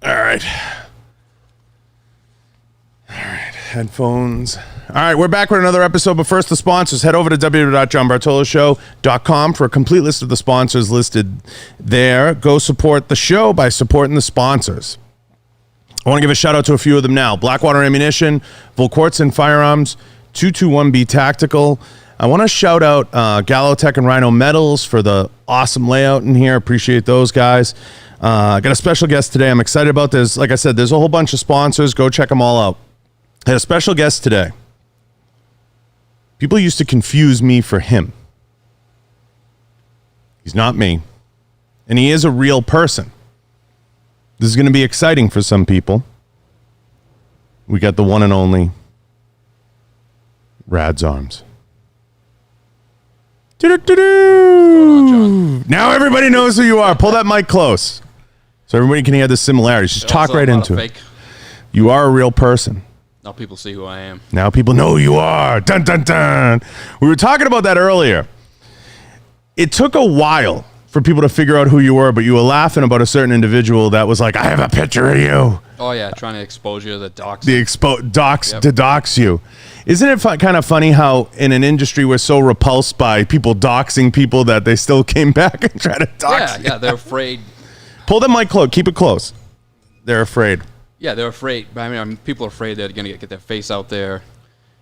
All right. Headphones. All right, we're back with another episode, but first the sponsors. Head over to www.johnbartoloshow.com for a complete list of the sponsors listed there. Go support the show by supporting the sponsors. I want to give a shout out to a few of them now. Blackwater Ammunition, Volquartz and Firearms, 221B Tactical. I want to shout out Gallotech and Rhino Metals for the awesome layout in here. Appreciate those guys. I got a special guest today. I'm excited about this. Like I said, there's a whole bunch of sponsors. Go check them all out. I had a special guest today. People used to confuse me for him. He's not me. And he is a real person. This is going to be exciting for some people. We got the one and only Rads Arms. Now everybody knows who you are. Pull that mic close so everybody can hear the similarities. Just talk right into it. You are a real person. Now people see who I am. Now people know who you are. Dun, dun, dun. We were talking about that earlier. It took a while for people to figure out who you were, but you were laughing about a certain individual that was like, I have a picture of you. Oh, yeah, trying to expose you to the dox. To dox you. Isn't it kind of funny how in an industry we're so repulsed by people doxing people that they still came back and tried to dox you? Yeah, they're afraid. Pull the mic close. Keep it close. They're afraid. Yeah, they're afraid. I mean, people are afraid they're going to get their face out there,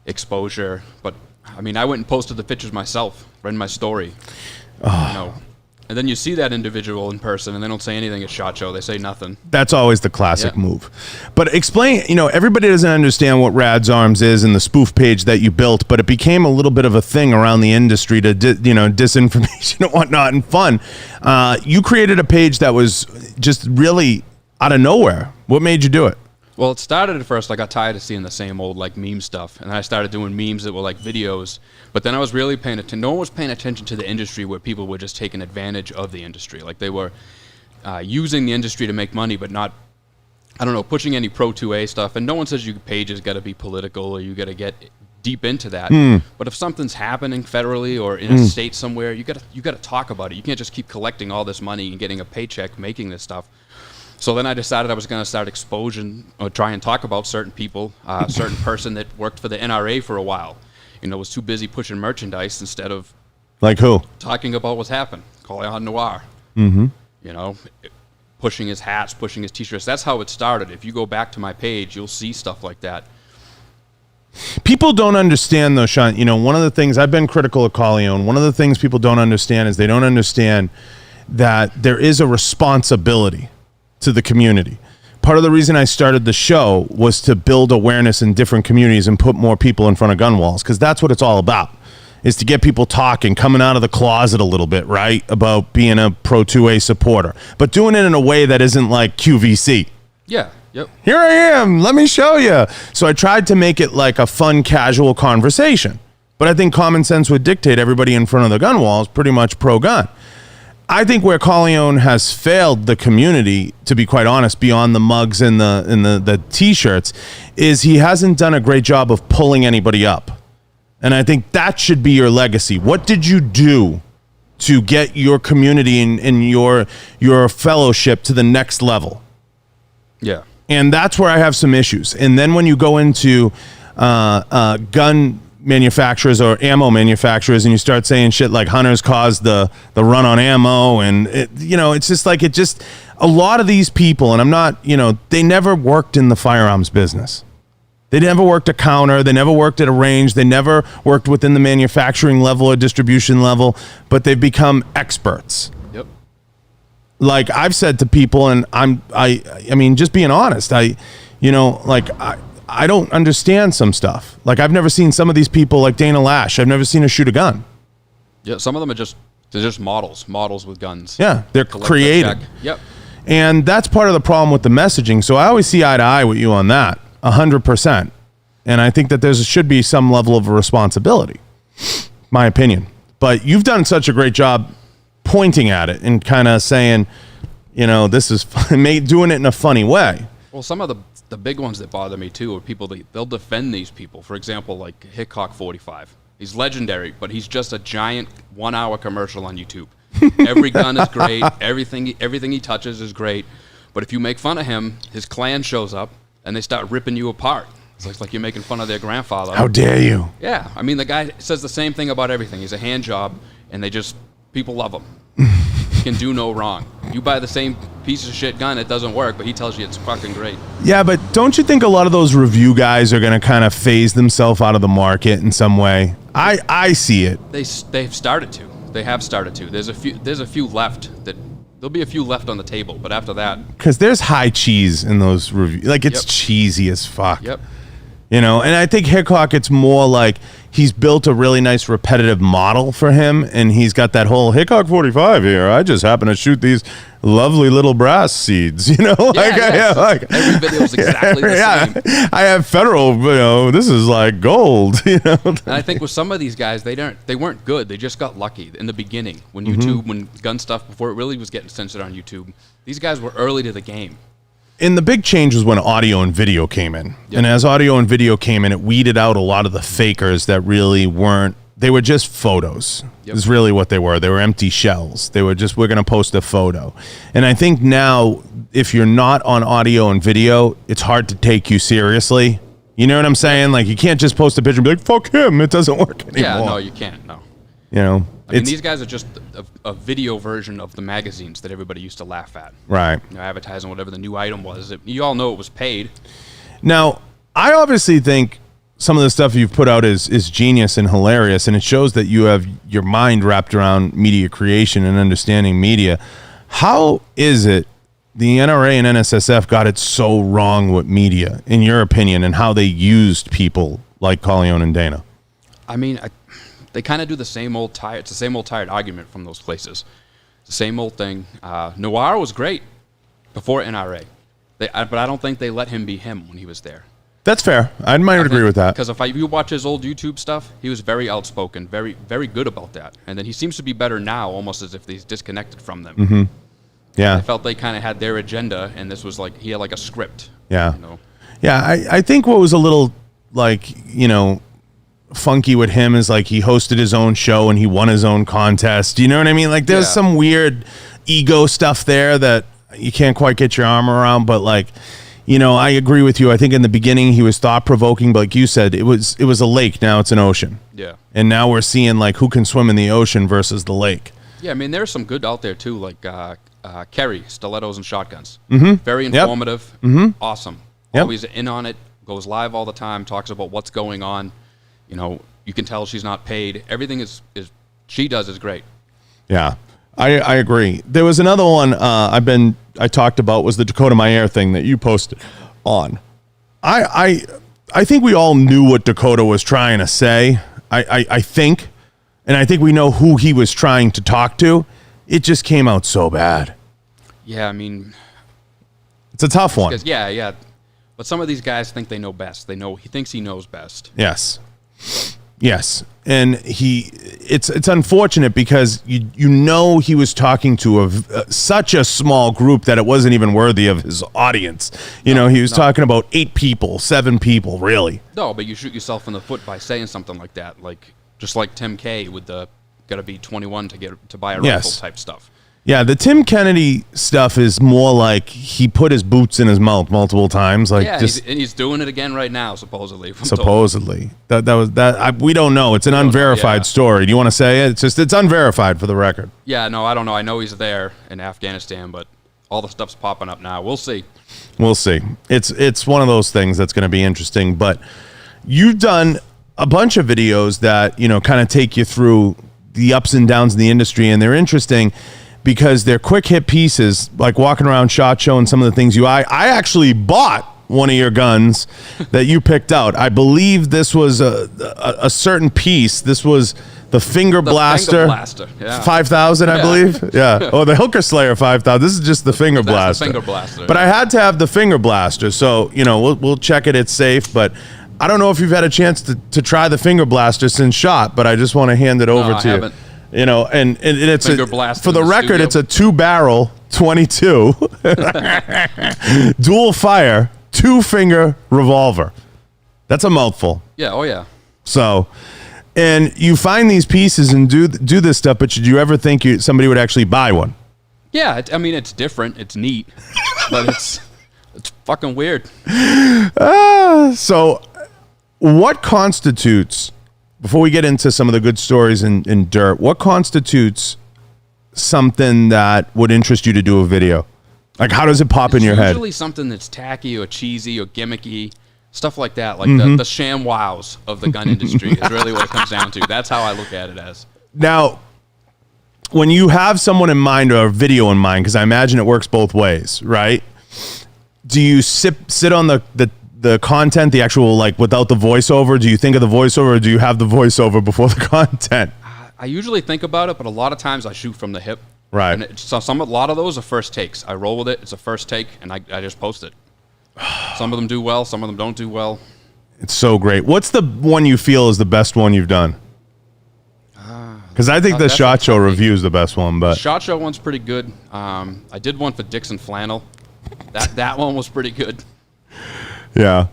exposure. But, I mean, I went and posted the pictures myself, read my story. Oh. You know. And then you see that individual in person, and they don't say anything at SHOT Show. They say nothing. That's always the classic move. But explain, everybody doesn't understand what Rads Arms is and the spoof page that you built, but it became a little bit of a thing around the industry to, disinformation and whatnot and fun. You created a page that was just really out of nowhere. What made you do it? Well, it started at first, I got tired of seeing the same old, meme stuff. And then I started doing memes that were videos. But then I was really paying attention. No one was paying attention to the industry where people were just taking advantage of the industry. They were using the industry to make money, but not, pushing any Pro 2A stuff. And no one says your page has got to be political or you got to get deep into that. But if something's happening federally or in a state somewhere, you got to talk about it. You can't just keep collecting all this money and getting a paycheck making this stuff. So then I decided I was going to start exposing or try and talk about certain people, a certain person that worked for the NRA for a while. Was too busy pushing merchandise instead of like who talking about what's happened. Colin Noir, pushing his hats, pushing his T-shirts. That's how it started. If you go back to my page, you'll see stuff like that. People don't understand though, Shawn. One of the things I've been critical of Corleone. One of the things people don't understand is they don't understand that there is a responsibility to the community. Part of the reason I started the show was to build awareness in different communities and put more people in front of gun walls, because that's what it's all about, is to get people talking, coming out of the closet a little bit, right, about being a Pro 2A supporter, but doing it in a way that isn't like QVC. Yeah, yep. Here I am, let me show you. So I tried to make it like a fun, casual conversation, but I think common sense would dictate everybody in front of the gun wall is pretty much pro-gun. I think where Corleone has failed the community, to be quite honest, beyond the mugs and the T-shirts, is he hasn't done a great job of pulling anybody up. And I think that should be your legacy. What did you do to get your community and your fellowship to the next level? Yeah. And that's where I have some issues. And then when you go into gun manufacturers or ammo manufacturers and you start saying shit like hunters caused the run on ammo, and it's just a lot of these people, and I'm not, they never worked in the firearms business. They never worked a counter, they never worked at a range, they never worked within the manufacturing level or distribution level, but they've become experts. Yep. Like I've said to people, and I mean just being honest, I don't understand some stuff. Like I've never seen some of these people like Dana Lash. I've never seen her shoot a gun. Yeah, some of them are they're just models with guns. Yeah, they're creative. Yep. And that's part of the problem with the messaging. So I always see eye to eye with you on that, 100%. And I think that there should be some level of responsibility, my opinion. But you've done such a great job pointing at it and kind of saying, this is doing it in a funny way. Well, some of the big ones that bother me too are people they'll defend these people. For example, like Hickok 45. He's legendary, but he's just a giant 1-hour commercial on YouTube. Every gun is great. Everything he touches is great. But if you make fun of him, his clan shows up and they start ripping you apart. It's like you're making fun of their grandfather. How dare you? Yeah, I mean, the guy says the same thing about everything. He's a hand job, and people love him. He can do no wrong. You buy the same piece of shit gun, it doesn't work, but he tells you it's fucking great. Yeah, but don't you think a lot of those review guys are going to kind of phase themselves out of the market in some way? I see it. They've started to. They have started to. There's a few left that. There'll be a few left on the table, but after that... Because there's high cheese in those reviews. Like, it's cheesy as fuck. Yep. You know, and I think Hickok, it's more like he's built a really nice repetitive model for him, and he's got that whole Hickok 45 here. I just happen to shoot these lovely little brass seeds, you know? Every video is exactly the same. I have federal, this is like gold, you know? And I think with some of these guys, they weren't good. They just got lucky in the beginning when when gun stuff, before it really was getting censored on YouTube. These guys were early to the game. And the big change was when audio and video came in. Yep. And as audio and video came in, it weeded out a lot of the fakers that really weren't. They were just photos. Yep. Is really what they were. They were empty shells. They were just, we're going to post a photo. And I think now, if you're not on audio and video, it's hard to take you seriously. You know what I'm saying? Like, you can't just post a picture and be like, fuck him. It doesn't work anymore. Yeah, no, you can't. No. You know? I mean, these guys are just a video version of the magazines that everybody used to laugh at. Right. You know, advertising whatever the new item was. You all know it was paid. Now, I obviously think some of the stuff you've put out is genius and hilarious, and it shows that you have your mind wrapped around media creation and understanding media. How is it the NRA and NSSF got it so wrong with media, in your opinion, and how they used people like Corleone and Dana? I mean, they kind of do the same old tired. It's the same old tired argument from those places. It's the same old thing. Noir was great before NRA, but I don't think they let him be him when he was there. That's fair. I might agree with that. Because if you watch his old YouTube stuff, he was very outspoken, very, very good about that. And then he seems to be better now, almost as if he's disconnected from them. Mm-hmm. Yeah. I felt they kind of had their agenda, and this was like, he had like a script. Yeah. You know? Yeah, I think what was a little, funky with him is like he hosted his own show and he won his own contest. You know what I mean? Like, there's some weird ego stuff there that you can't quite get your arm around, but I agree with you. I think in the beginning he was thought-provoking, but like you said, it was a lake, now it's an ocean. Yeah. And now we're seeing like who can swim in the ocean versus the lake. Yeah, I mean, there's some good out there too, like Kerry, Stilettos and Shotguns. Mm-hmm. Very informative. Yep. Mm-hmm. Awesome. Yep. Always in on it, goes live all the time, talks about what's going on. You know, you can tell she's not paid. Everything she does is great. Yeah, I agree. There was another one I talked about was the Dakota My Air thing that you posted on. I think we all knew what Dakota was trying to say. I think, and I think we know who he was trying to talk to. It just came out so bad. Yeah, I mean, it's a tough one. Yeah. But some of these guys think they know best. He thinks he knows best. Yes. And it's unfortunate because you know he was talking to such a small group that it wasn't even worthy of his audience. He was talking about 8 people, 7 people, really. No, but you shoot yourself in the foot by saying something like that, just like Tim K with the got to be 21 to buy a rifle type stuff. Yeah, the Tim Kennedy stuff is more like he put his boots in his mouth multiple times. And he's doing it again right now, supposedly. Supposedly. That was that. We don't know. It's an unverified story. Do you want to say it? It's unverified for the record. Yeah, no, I don't know. I know he's there in Afghanistan, but all the stuff's popping up now. We'll see. It's one of those things that's going to be interesting. But you've done a bunch of videos that kind of take you through the ups and downs in the industry, and they're interesting because they're quick hit pieces, like walking around SHOT Show and some of the things I actually bought one of your guns that you picked out. I believe this was a certain piece. This was the Finger Blaster. Yeah. 5,000, I believe. Yeah. Oh, the Hooker Slayer 5,000. This is just the Finger Blaster. The Finger Blaster. But I had to have the Finger Blaster, so we'll check it. It's safe, but I don't know if you've had a chance to try the Finger Blaster since SHOT, but I just want to hand it over to you. And it's for the record, it's a 2-barrel 22 dual fire 2-finger revolver. That's a mouthful. Yeah. Oh yeah. So, and you find these pieces and do this stuff, but did you ever think somebody would actually buy one? Yeah. I mean, it's different. It's neat. But it's fucking weird. So what constitutes, before we get into some of the good stories in dirt, what constitutes something that would interest you to do a video? Like, how does it pop in your head? Usually something that's tacky or cheesy or gimmicky, stuff like that. Like the sham wows of the gun industry is really what it comes down to. That's how I look at it as. Now, when you have someone in mind or a video in mind, because I imagine it works both ways, right? Do you sit on the content, the actual, like, without the voiceover? Do you think of the voiceover, or do you have the voiceover before the content? I usually think about it, but a lot of times I shoot from the hip. Right. And a lot of those are first takes. I roll with it. It's a first take, and I just post it. Some of them do well. Some of them don't do well. It's so great. What's the one you feel is the best one you've done? Because I think the SHOT Show review is the best one. But SHOT Show one's pretty good. I did one for Dixon Flannel. That one was pretty good. Yeah.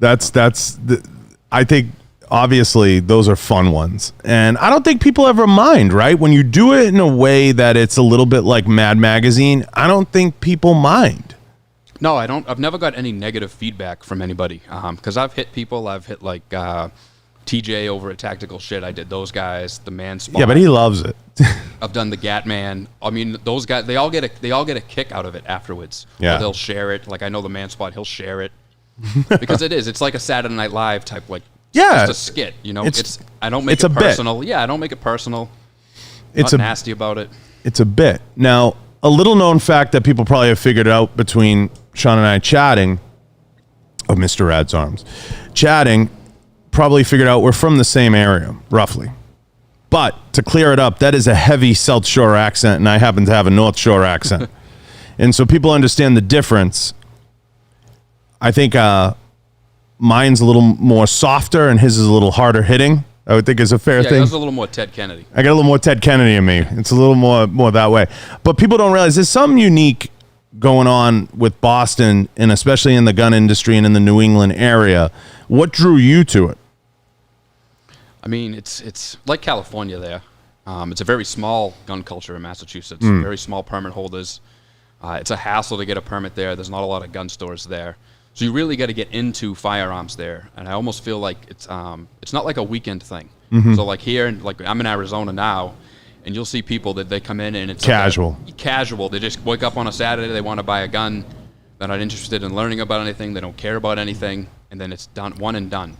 I think, obviously, those are fun ones. And I don't think people ever mind, right? When you do it in a way that it's a little bit like Mad Magazine, I don't think people mind. No, I don't. I've never got any negative feedback from anybody. Because I've hit people. I've hit, like, TJ over at Tactical Shit. I did those guys. The Man Spot. Yeah, but he loves it. I've done the Gat Man. I mean, those guys, they all get a kick out of it afterwards. Yeah. Or they'll share it. Like, I know the Man Spot, he'll share it. Because it's like a Saturday Night Live type, like, yeah, just a skit, you know. I don't make it's it a personal. bit. Yeah, I don't make it personal. It's not nasty about it. It's a bit. Now, a little known fact that people probably have figured out between Shawn and I chatting, of Mr. Rads Arms, chatting, probably figured out we're from the same area, roughly. But to clear it up, that is a heavy South Shore accent, and I happen to have a North Shore accent. And so people understand the difference. I think mine's a little more softer and his is a little harder hitting. I would think is a fair thing. Yeah, that's a little more Ted Kennedy. I got a little more Ted Kennedy in me. It's a little more that way. But people don't realize there's something unique going on with Boston, and especially in the gun industry and in the New England area. What drew you to it? I mean, it's like California there. It's a very small gun culture in Massachusetts. Very small permit holders. It's a hassle to get a permit there. There's not a lot of gun stores there. So you really got to get into firearms there, and I almost feel like it's not like a weekend thing. So like here, like I'm in Arizona now, and you'll see people that they come in and it's casual. Casual. They just wake up on a Saturday, they want to buy a gun. They're not interested in learning about anything. They don't care about anything, and then it's done, one and done.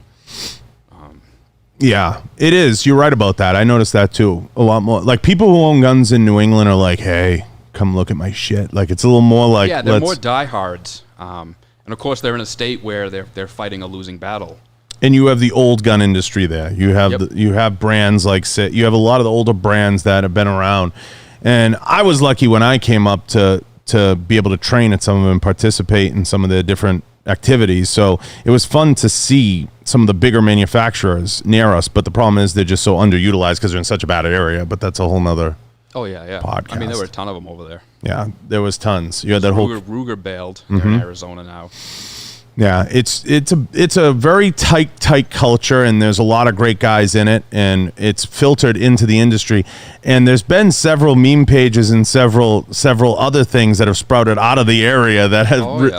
Yeah, it is. You're right about that. I noticed that too. A lot more. Like people who own guns in New England are like, "Hey, come look at my shit." Like it's a little more like, yeah, they're more diehards. And of course, they're in a state where they're fighting a losing battle. And you have the old gun industry there. You have you have brands like you have a lot of the older brands that have been around. And I was lucky when I came up to be able to train at some of them and participate in some of the different activities. So it was fun to see some of the bigger manufacturers near us. But the problem is they're just so underutilized because they're in such a bad area. But that's a whole nother. Oh yeah. Podcast. I mean, there were a ton of them over there. Yeah, there was tons. You had that Ruger bailed. They're in Arizona now. Yeah, it's a very tight culture, and there's a lot of great guys in it, and it's filtered into the industry. And there's been several meme pages and several other things that have sprouted out of the area that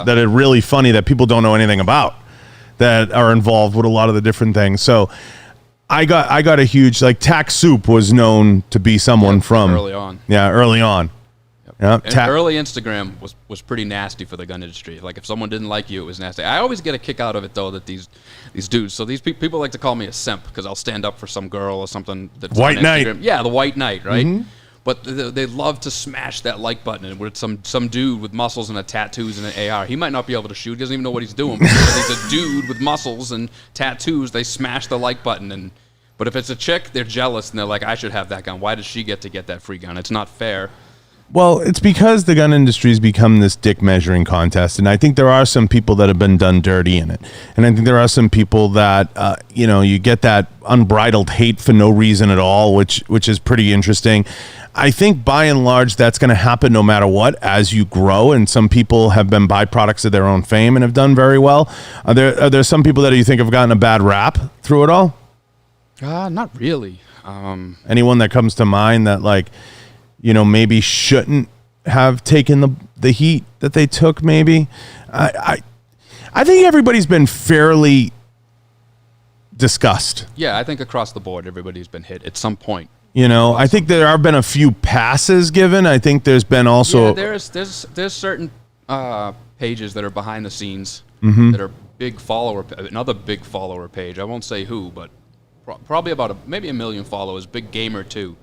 that are really funny that people don't know anything about, that are involved with a lot of the different things. So I got a huge, like, Tack Soup was known to be someone from early on. Yeah, early on. Yep. And early Instagram was pretty nasty for the gun industry. Like if someone didn't like you, it was nasty. I always get a kick out of it though that these dudes. So these people like to call me a simp because I'll stand up for some girl or something. That's White on knight. Instagram. Yeah, the white knight, right? But they love to smash that like button. And with some dude with muscles and a tattoos and an AR, he might not be able to shoot. He doesn't even know what he's doing. But because he's a dude with muscles and tattoos, they smash the like button. But if it's a chick, they're jealous and they're like, I should have that gun. Why does she get that free gun? It's not fair. Well, it's because the gun industry has become this dick measuring contest, and I think there are some people that have been done dirty in it, and I think there are some people that you get that unbridled hate for no reason at all, which is pretty interesting. I think by and large that's going to happen no matter what as you grow, and some people have been byproducts of their own fame and have done very well. Are there some people that you think have gotten a bad rap through it all? Not really. Anyone that comes to mind that maybe shouldn't have taken the heat that they took. Maybe I think everybody's been fairly discussed. Yeah, I think across the board, everybody's been hit at some point. You know, I think there have been a few passes given. I think there's been also there's certain pages that are behind the scenes Mm-hmm. that are another big follower page. I won't say who, but probably about maybe 1 million followers. Big gamer too.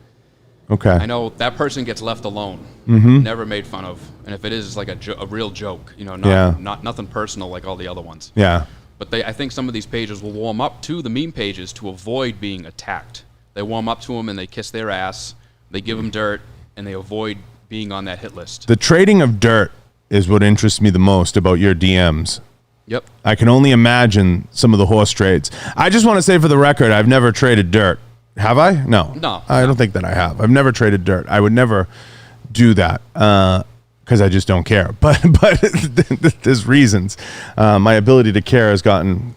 Okay. I know that person gets left alone, Mm-hmm. never made fun of, and if it is, it's like a real joke. You know, not nothing personal like all the other ones. Yeah. But I think some of these pages will warm up to the meme pages to avoid being attacked. They warm up to them and they kiss their ass. They give them dirt and they avoid being on that hit list. The trading of dirt is what interests me the most about your DMs. Yep. I can only imagine some of the horse trades. I just want to say for the record, I've never traded dirt. Have I? No. No. I don't think that I have. I've never traded dirt. I would never do that because I just don't care. But there's reasons. My ability to care has gotten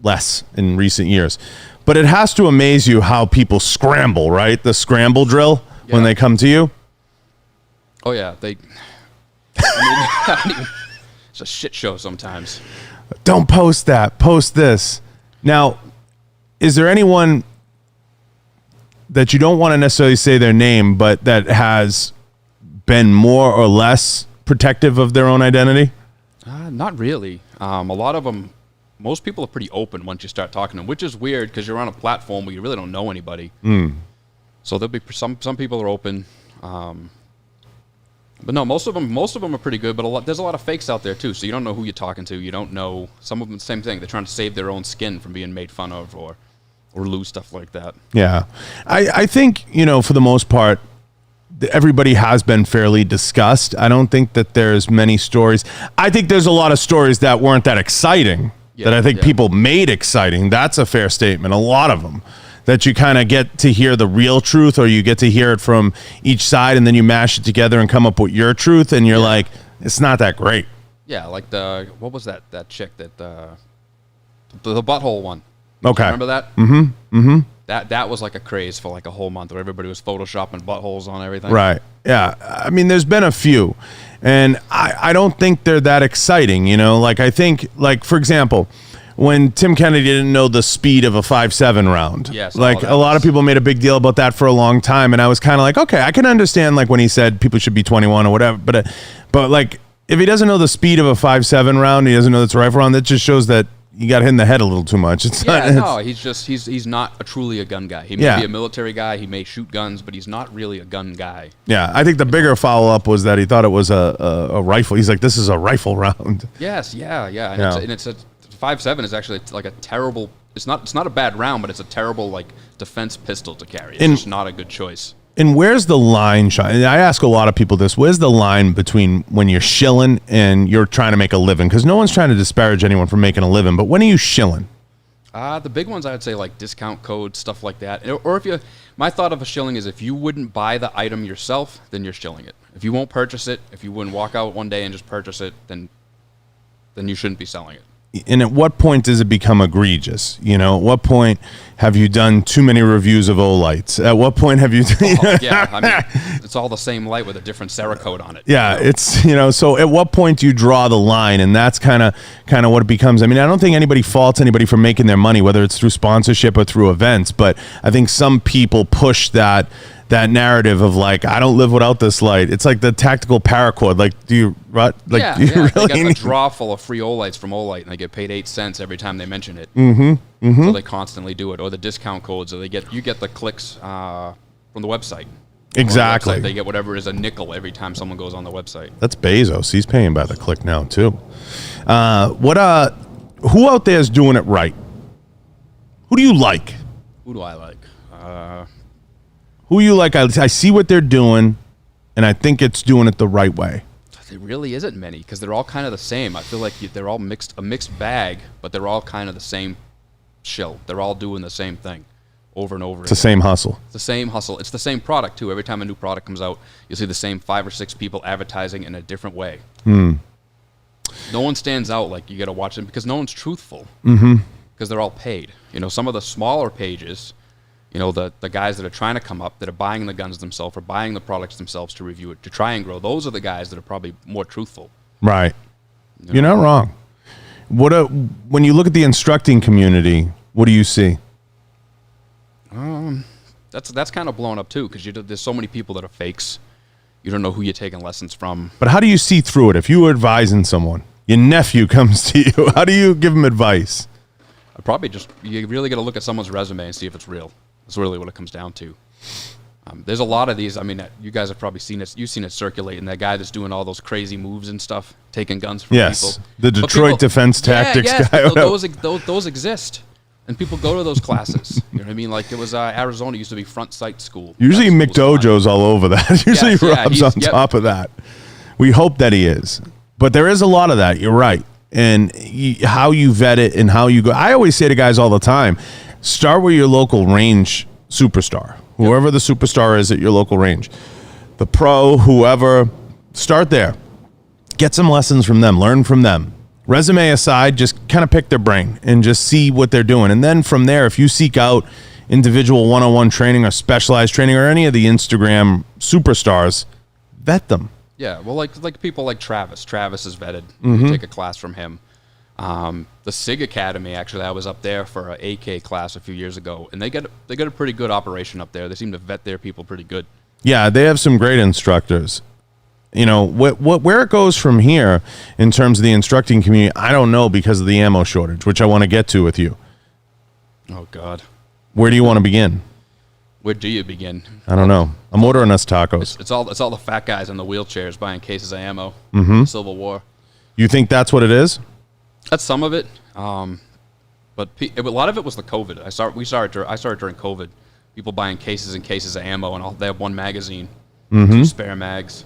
less in recent years. But it has to amaze you how people scramble, right? The scramble drill when they come to you. Oh, yeah. It's a shit show sometimes. Don't post that. Post this. Now, is there anyone that you don't want to necessarily say their name, but that has been more or less protective of their own identity? Not really. A lot of them, most people are pretty open once you start talking to them, which is weird because you're on a platform where you really don't know anybody. So there'll be some people are open. But no, most of them are pretty good. But there's a lot of fakes out there too. So you don't know who you're talking to. You don't know. Some of them, the same thing. They're trying to save their own skin from being made fun of or lose stuff like that. Yeah, I think for the most part, everybody has been fairly discussed. I don't think that there's many stories. I think there's a lot of stories that weren't that exciting that I think people made exciting. That's a fair statement. A lot of them. That you kind of get to hear the real truth, or you get to hear it from each side, and then you mash it together and come up with your truth, and you're like, it's not that great. Yeah, like what was that chick that the butthole one? Okay, remember that? Mm-hmm. That was like a craze for like a whole month, where everybody was photoshopping buttholes on everything. Right. Yeah. I mean, there's been a few, and I don't think they're that exciting. Like I think, like for example, when Tim Kennedy didn't know the speed of a 5.7 round. Yes. Like a lot of people made a big deal about that for a long time. And I was kind of like, okay, I can understand like when he said people should be 21 or whatever. But like if he doesn't know the speed of a 5.7 round, he doesn't know that's a rifle round, that just shows that you got hit in the head a little too much. He's not truly a gun guy. He may be a military guy. He may shoot guns, but he's not really a gun guy. Yeah. I think the bigger follow-up was that he thought it was a rifle. He's like, this is a rifle round. Yes. Yeah. And it's a 5.7 is actually like a terrible. It's not a bad round, but it's a terrible like defense pistol to carry. It's just not a good choice. And where's the line, Shawn? And I ask a lot of people this. Where's the line between when you're shilling and you're trying to make a living? Because no one's trying to disparage anyone from making a living, but when are you shilling? The big ones I would say like discount codes, stuff like that. Or my thought of a shilling is if you wouldn't buy the item yourself, then you're shilling it. If you won't purchase it, if you wouldn't walk out one day and just purchase it, then you shouldn't be selling it. And at what point does it become egregious? At what point have you done too many reviews of Olights? At what point have you? I mean, it's all the same light with a different Cerakote on it. Yeah, it's So at what point do you draw the line? And that's kind of what it becomes. I mean, I don't think anybody faults anybody for making their money, whether it's through sponsorship or through events. But I think some people push that narrative of like, I don't live without this light. It's like the tactical paracord. Like, do you really they got a drawer full of free Olights from Olight, and they get paid 8 cents every time they mention it. So they constantly do it, or the discount codes, or you get the clicks from the website. Exactly. The website, they get whatever is a nickel every time someone goes on the website. That's Bezos. He's paying by the click now too. Who out there is doing it right? Who do you like? Who do I like? Who you like? I see what they're doing, and I think it's doing it the right way. There really isn't many because they're all kind of the same. I feel like they're all a mixed bag, but they're all kind of the same shill. They're all doing the same thing over and over again. It's the same hustle. It's the same hustle. It's the same product, too. Every time a new product comes out, you'll see the same 5 or 6 people advertising in a different way. No one stands out like you got to watch them because no one's truthful because they're all paid. Some of the smaller pages You know, the guys that are trying to come up, that are buying the guns themselves or buying the products themselves to review it, to try and grow, those are the guys that are probably more truthful. Right. You're not wrong. When you look at the instructing community, what do you see? That's kind of blown up too, because there's so many people that are fakes. You don't know who you're taking lessons from. But how do you see through it? If you were advising someone, your nephew comes to you, how do you give him advice? You really got to look at someone's resume and see if it's real. That's really what it comes down to. There's a lot of these. I mean, you guys have probably seen it. You've seen it circulating. That guy that's doing all those crazy moves and stuff, taking guns from people. The Detroit Defense Tactics guy. Those exist. And people go to those classes. You know what I mean? Like it was Arizona used to be front sight school. Usually McDojo's all over that. Usually Rob's on top of that. We hope that he is. But there is a lot of that. You're right. And how you vet it and how you go. I always say to guys all the time, start with your local range superstar. Whoever the superstar is at your local range. The pro, whoever, start there. Get some lessons from them. Learn from them. Resume aside, just kind of pick their brain and just see what they're doing. And then from there, if you seek out individual one-on-one training or specialized training or any of the Instagram superstars, vet them. Yeah, well, like people like Travis. Travis is vetted. You take a class from him. The SIG Academy, actually, I was up there for an AK class a few years ago, and they got a pretty good operation up there. They seem to vet their people pretty good. Yeah, they have some great instructors. You know, where it goes from here in terms of the instructing community, I don't know because of the ammo shortage, which I want to get to with you. Oh, God. Where do you want to begin? Where do you begin? I don't know. I'm ordering us tacos. It's all the fat guys in the wheelchairs buying cases of ammo. Civil War. You think that's what it is? That's some of it. But a lot of it was the COVID. I saw it during COVID. People buying cases and cases of ammo, and they have one magazine, 2 spare mags.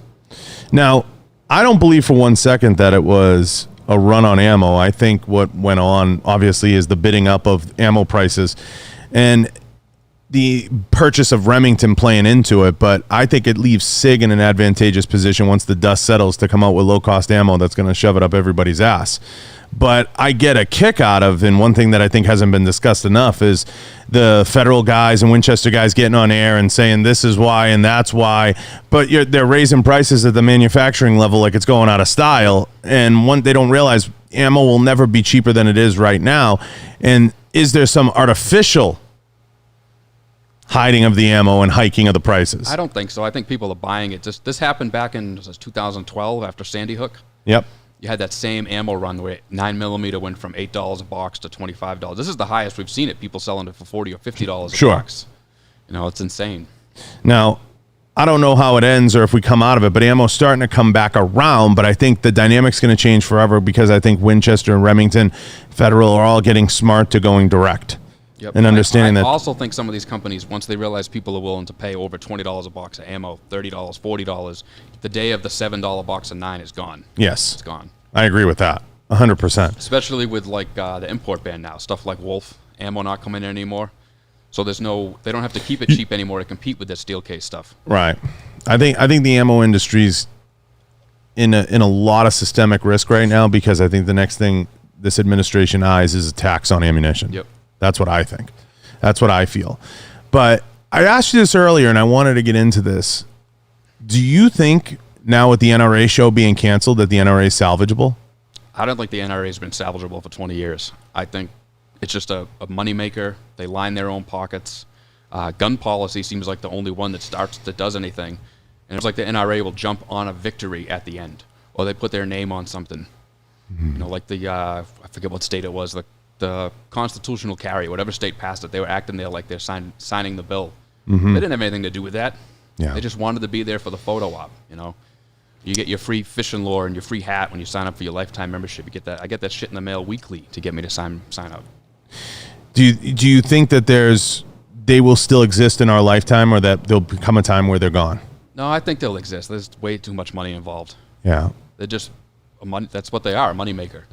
Now, I don't believe for 1 second that it was a run on ammo. I think what went on, obviously, is the bidding up of ammo prices and the purchase of Remington playing into it. But I think it leaves SIG in an advantageous position once the dust settles to come out with low-cost ammo that's going to shove it up everybody's ass. But I get a kick out of, and one thing that I think hasn't been discussed enough is the federal guys and Winchester guys getting on air and saying this is why and that's why. But they're raising prices at the manufacturing level like it's going out of style. And they don't realize ammo will never be cheaper than it is right now. And is there some artificial hiding of the ammo and hiking of the prices? I don't think so. I think people are buying it. This happened back in 2012 after Sandy Hook. Yep. You had that same ammo run where 9mm went from $8 a box to $25. This is the highest we've seen it. People selling it for $40 or $50 a box. You know, it's insane. Now, I don't know how it ends or if we come out of it, but ammo's starting to come back around. But I think the dynamic's going to change forever because I think Winchester and Remington, Federal are all getting smart to going direct. Yep. And understanding that. I also think some of these companies, once they realize people are willing to pay over $20 a box of ammo, $30, $40, the day of the $7 box of 9 is gone. Yes. It's gone. I agree with that. 100%. Especially with the import ban now, stuff like Wolf ammo not coming in anymore. So they don't have to keep it cheap anymore to compete with this steel case stuff. Right. I think the ammo industry's in a lot of systemic risk right now because I think the next thing this administration eyes is a tax on ammunition. Yep. That's what I think. That's what I feel. But I asked you this earlier, and I wanted to get into this. Do you think now with the NRA show being canceled that the NRA is salvageable? I don't think the NRA has been salvageable for 20 years. I think it's just a moneymaker. They line their own pockets. Gun policy seems like the only one that does anything. And it's like the NRA will jump on a victory at the end, or they put their name on something. You know, like I forget what state it was, the constitutional carry, whatever state passed it, they were acting there like they're signing the bill. They didn't have anything to do with that. Yeah. They just wanted to be there for the photo op, you know. You get your free fishing lure and your free hat when you sign up for your lifetime membership. You get that. I get that shit in the mail weekly to get me to sign up. Do you think that they will still exist in our lifetime, or that there'll become a time where they're gone? No, I think they'll exist. There's way too much money involved. Yeah. They're just that's what they are, a moneymaker.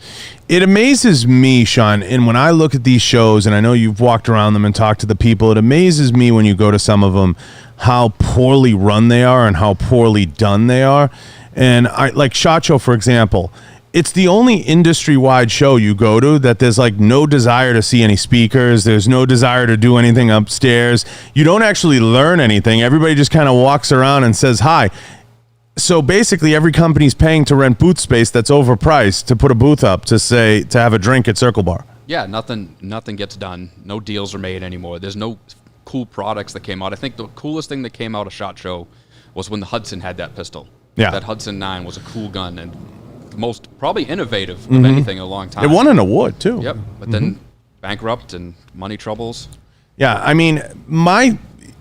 It amazes me, Shawn, and when I look at these shows, and I know you've walked around them and talked to the people, it amazes me when you go to some of them how poorly run they are and how poorly done they are. And like SHOT Show, for example, it's the only industry-wide show you go to that there's like no desire to see any speakers. There's no desire to do anything upstairs. You don't actually learn anything. Everybody just kind of walks around and says hi. So basically every company's paying to rent booth space that's overpriced to put a booth up to have a drink at Circle Bar. Yeah, nothing gets done. No deals are made anymore. There's no cool products that came out. I think the coolest thing that came out of SHOT Show was when the Hudson had that pistol. Yeah. That Hudson 9 was a cool gun and the most probably innovative of anything in a long time. It won an award too. Yep, but then bankrupt and money troubles. Yeah, I mean, my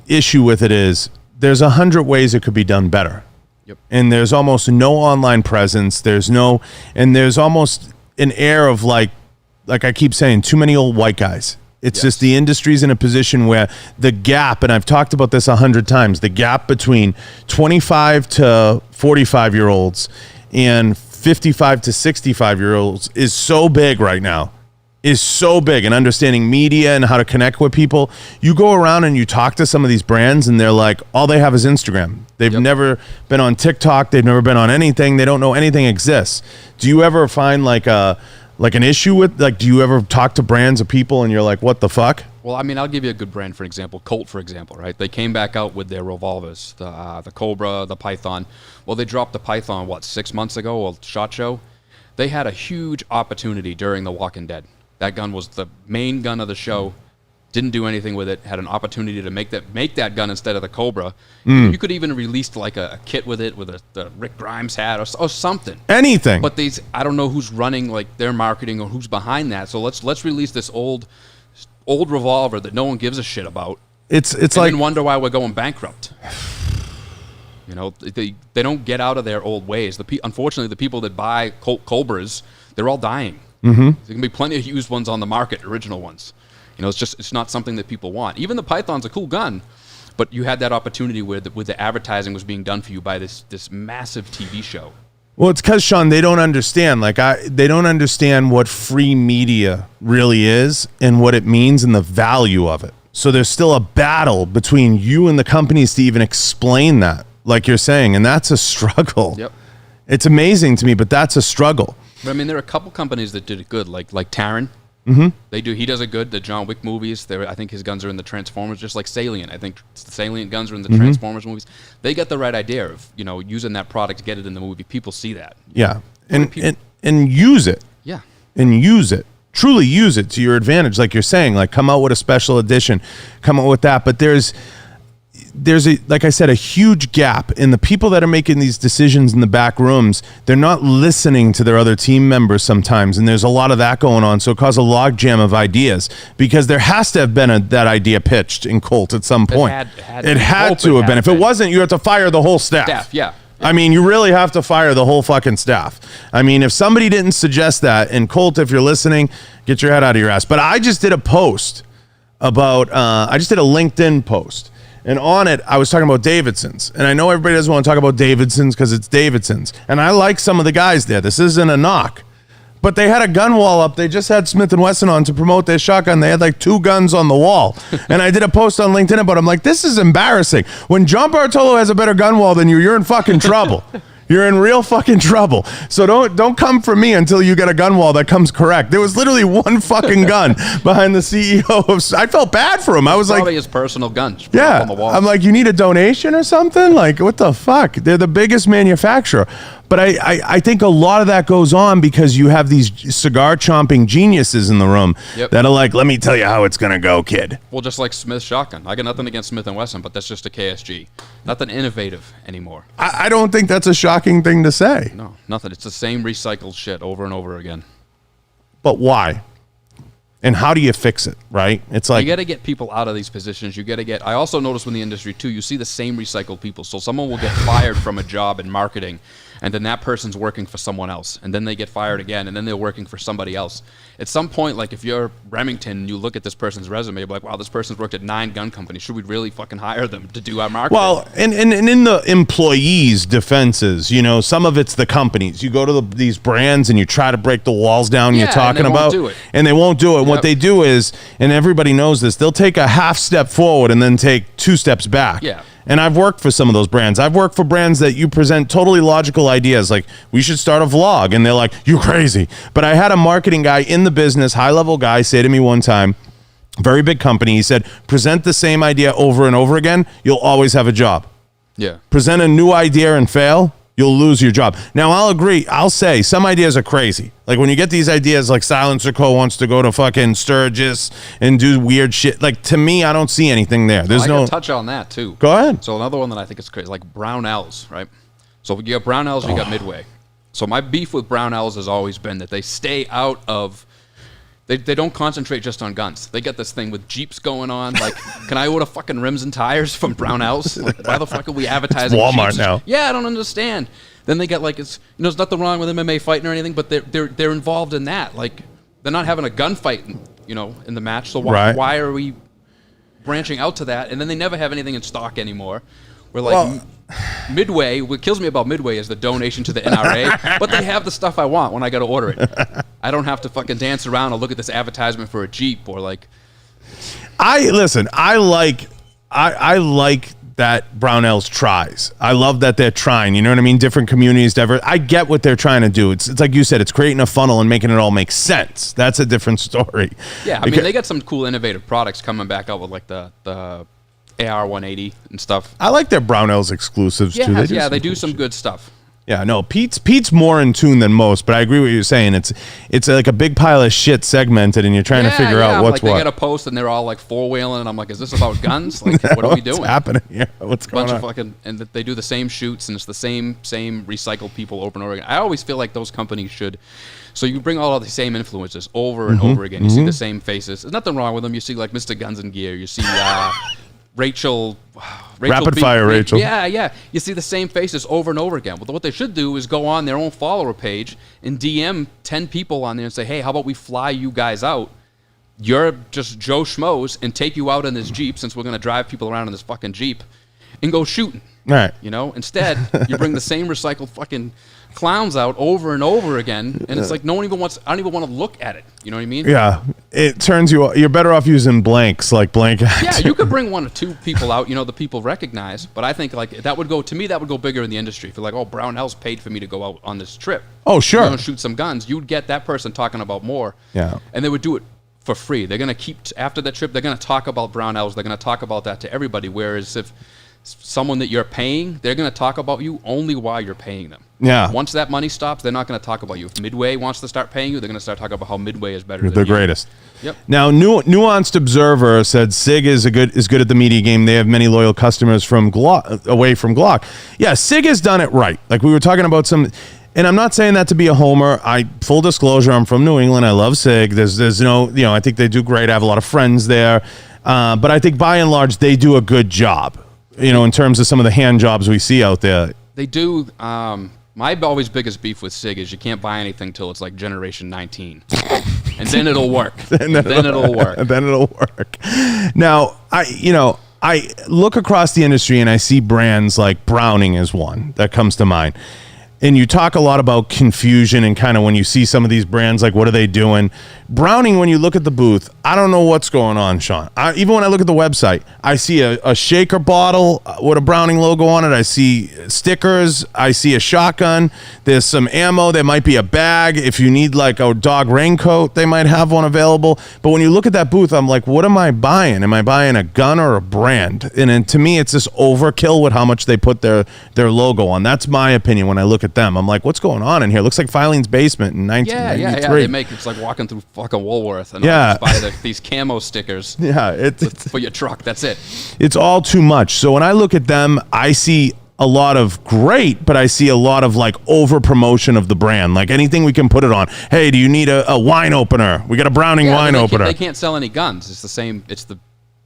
issue with it is there's 100 ways it could be done better. Yep. And there's almost no online presence. There's almost an air of like I keep saying, too many old white guys. It's just the industry's in a position where the gap, and I've talked about this 100 times, the gap between 25 to 45-year-olds and 55 to 65-year-olds is so big right now. Is so big, and understanding media and how to connect with people. You go around and you talk to some of these brands and they're like, all they have is Instagram. They've never been on TikTok. They've never been on anything. They don't know anything exists. Do you ever find like an issue with, like, do you ever talk to brands or people and you're like, what the fuck? Well, I mean, I'll give you a good brand, for example. Colt, for example, right? They came back out with their revolvers, the Cobra, the Python. Well, they dropped the Python, 6 months ago, or SHOT Show? They had a huge opportunity during The Walking Dead. That gun was the main gun of the show. Didn't do anything with it. Had an opportunity to make that gun instead of the Cobra. You could even release like a kit with it, with the Rick Grimes hat or something. Anything. But I don't know who's running like their marketing or who's behind that. So let's release this old revolver that no one gives a shit about. It's and like, then wonder why we're going bankrupt. You know, they don't get out of their old ways. Unfortunately, the people that buy Colt Cobras, they're all dying. There can be plenty of used ones on the market, original ones. You know, it's not something that people want. Even the Python's a cool gun, but you had that opportunity where the advertising was being done for you by this massive TV show. well, it's because, Sean, they don't understand. They don't understand what free media really is and what it means and the value of it. So there's still a battle between you and the companies to even explain that, like you're saying, and that's a struggle. Yep. It's amazing to me, but that's a struggle. But I mean, there are a couple companies that did it good, like Taran. He does it good. The John Wick movies, I think his guns are in the Transformers, just like Salient. I think the Salient guns are in the Transformers movies. They got the right idea of, using that product to get it in the movie. People see that. Yeah, and use it. Yeah. And use it. Truly use it to your advantage, like you're saying. Like, come out with a special edition, come out with that. But there's like I said, a huge gap in the people that are making these decisions in the back rooms. They're not listening to their other team members sometimes, and there's a lot of that going on. So it causes a logjam of ideas because there has to have been that idea pitched in Colt at some point. It had to have been. If it wasn't, you have to fire the whole staff. Yeah. I mean, you really have to fire the whole fucking staff. I mean, if somebody didn't suggest that, and Colt, if you're listening, get your head out of your ass. But I just did a post about, I just did a LinkedIn post. And on it, I was talking about Davidson's. And I know everybody doesn't want to talk about Davidson's because it's Davidson's. And I like some of the guys there. This isn't a knock. But they had a gun wall up. They just had Smith & Wesson on to promote their shotgun. They had like 2 guns on the wall. And I did a post on LinkedIn about it. I'm like, this is embarrassing. When John Bartolo has a better gun wall than you're in fucking trouble. You're in real fucking trouble. So don't come for me until you get a gun wall that comes correct. There was literally one fucking gun behind the CEO of. I felt bad for him. I was probably like, his personal gun. Yeah. On the wall. I'm like, you need a donation or something? Like, what the fuck? They're the biggest manufacturer. But I think a lot of that goes on because you have these cigar chomping geniuses in the room that are like, let me tell you how it's going to go, kid. Well, just like Smith shotgun. I got nothing against Smith & Wesson, but that's just a KSG. Nothing innovative anymore. I don't think that's a shocking thing to say. No, nothing. It's the same recycled shit over and over again. But why? And how do you fix it, right? It's like, you got to get people out of these positions. You got to get. I also notice in the industry too, you see the same recycled people. So someone will get fired from a job in marketing, and then that person's working for someone else, and then they get fired again, and then they're working for somebody else. At some point, like if you're Remington and you look at this person's resume, you're like, wow, this person's worked at 9 gun companies. Should we really fucking hire them to do our marketing? Well, and in the employees' defenses, some of it's the companies. You go to these brands and you try to break the walls down you're talking about, and they won't do it. Yep. What they do is, and everybody knows this, they'll take a half step forward and then take 2 steps back. Yeah. And I've worked for some of those brands. I've worked for brands that you present totally logical ideas, like, we should start a vlog. And they're like, you crazy. But I had a marketing guy in the business, high-level guy, say to me one time, very big company, he said, present the same idea over and over again, you'll always have a job. Yeah. Present a new idea and fail, you'll lose your job. Now, I'll agree. I'll say some ideas are crazy. Like when you get these ideas, like Silencer Co. wants to go to fucking Sturgis and do weird shit. Like, to me, I don't see anything there. There's I no can touch on that too. Go ahead. So another one that I think is crazy, like Brownells, right? So you got Brownells, you got Midway. So my beef with Brownells has always been that they stay out of. They don't concentrate just on guns. They got this thing with Jeeps going on. Like, can I order fucking rims and tires from Brownells? Like, why the fuck are we advertising It's Walmart Jeeps? now. Yeah, I don't understand. Then they get like, there's nothing wrong with MMA fighting or anything, but they're involved in that. Like, they're not having a gunfight, in the match. So why are we branching out to that? And then they never have anything in stock anymore. We're like, Midway, what kills me about Midway is the donation to the NRA, but they have the stuff I want when I got to order it. I don't have to fucking dance around and look at this advertisement for a Jeep or like. I like that Brownells tries. I love that they're trying. You know what I mean? Different communities, I get what they're trying to do. It's like you said, it's creating a funnel and making it all make sense. That's a different story. Yeah, I mean, they got some cool innovative products coming back out with like the AR 180 and stuff. I like their Brownells exclusives too. They do some good stuff. Yeah, no, Pete's more in tune than most, but I agree with what you're saying. It's like a big pile of shit segmented, and you're trying to figure out what's like, what. They get a post, and they're all like four-wheeling, and I'm like, is this about guns? Like, what are we doing? What's happening here? What's going on? Bunch of fucking, and they do the same shoots, and it's the same recycled people over and over again. I always feel like those companies should. So you bring all of the same influencers over and over again. You see the same faces. There's nothing wrong with them. You see like Mr. Guns and Gear. You see Rachel Rapid Fire Rachel. Yeah. You see the same faces over and over again. Well, what they should do is go on their own follower page and DM 10 people on there and say, hey, how about we fly you guys out? You're just Joe Schmoes and take you out in this Jeep, since we're going to drive people around in this fucking Jeep, and go shooting. All right. Instead, you bring the same recycled fucking clowns out over and over again, and it's like I don't even want to look at it. You know what I mean? Yeah, it turns you're better off using blanks, like blank. Yeah, you could bring 1 or 2 people out, the people recognize, but I think like that would go bigger in the industry. If you're like, oh, Brownells paid for me to go out on this trip. Oh, sure. Shoot some guns. You'd get that person talking about more. Yeah. And they would do it for free. They're going to keep, after the trip, they're going to talk about Brownells. They're going to talk about that to everybody. Whereas if someone that you're paying, they're going to talk about you only while you're paying them. Yeah. Once that money stops, they're not going to talk about you. If Midway wants to start paying you, they're going to start talking about how Midway is better than the you. greatest. Yep. Now, Nuanced Observer said SIG is good at the media game. They have many loyal customers from away from Glock. Yeah, SIG has done it right. Like we were talking about some. And I'm not saying that to be a homer. Full disclosure, I'm from New England. I love SIG. There's no, I think they do great. I have a lot of friends there. But I think by and large, they do a good job, in terms of some of the hand jobs we see out there. They do. My always biggest beef with SIG is you can't buy anything till it's like generation 19. And then it'll work. And then it'll work. And then it'll work. Now, I look across the industry and I see brands like Browning is one that comes to mind. And you talk a lot about confusion and kind of when you see some of these brands, like what are they doing? Browning, when you look at the booth, I don't know what's going on, Shawn. Even when I look at the website, I see a shaker bottle with a Browning logo on it. I see stickers. I see a shotgun. There's some ammo. There might be a bag. If you need like a dog raincoat, they might have one available. But when you look at that booth, I'm like, what am I buying? Am I buying a gun or a brand? And to me, it's this overkill with how much they put their logo on. That's my opinion when I look at them. I'm like, what's going on in here? It looks like Filene's basement in 1993. Yeah. It's like walking through fucking Woolworth and just buy these camo stickers. Yeah, it's for your truck. That's it. It's all too much. So when I look at them, I see a lot of great, but I see a lot of like over promotion of the brand. Like anything we can put it on. Hey, do you need a wine opener? We got a Browning wine opener. They can't sell any guns. It's the same.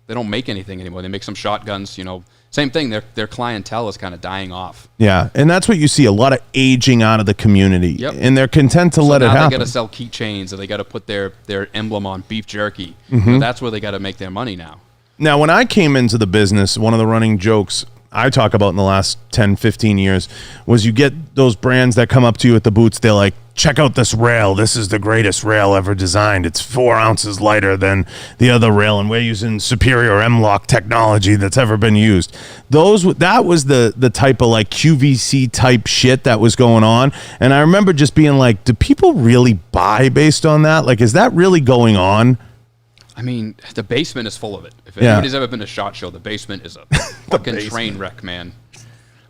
They don't make anything anymore. They make some shotguns. Same thing. Their clientele is kind of dying off. Yeah, and that's what you see, a lot of aging out of the community. Yep. And they're content to let it happen. Now they got to sell keychains, or they got to put their emblem on beef jerky. Mm-hmm. That's where they got to make their money now. Now, when I came into the business, one of the running jokes I talk about in the last 10, 15 years was you get those brands that come up to you at the booths. They're like, check out this rail. This is the greatest rail ever designed. It's 4 ounces lighter than the other rail, and we're using superior M-LOK technology that's ever been used. That was the type of like QVC type shit that was going on. And I remember just being like, do people really buy based on that? Like, is that really going on? I mean, the basement is full of it. If anybody's ever been to SHOT Show, the basement is a fucking train wreck, man.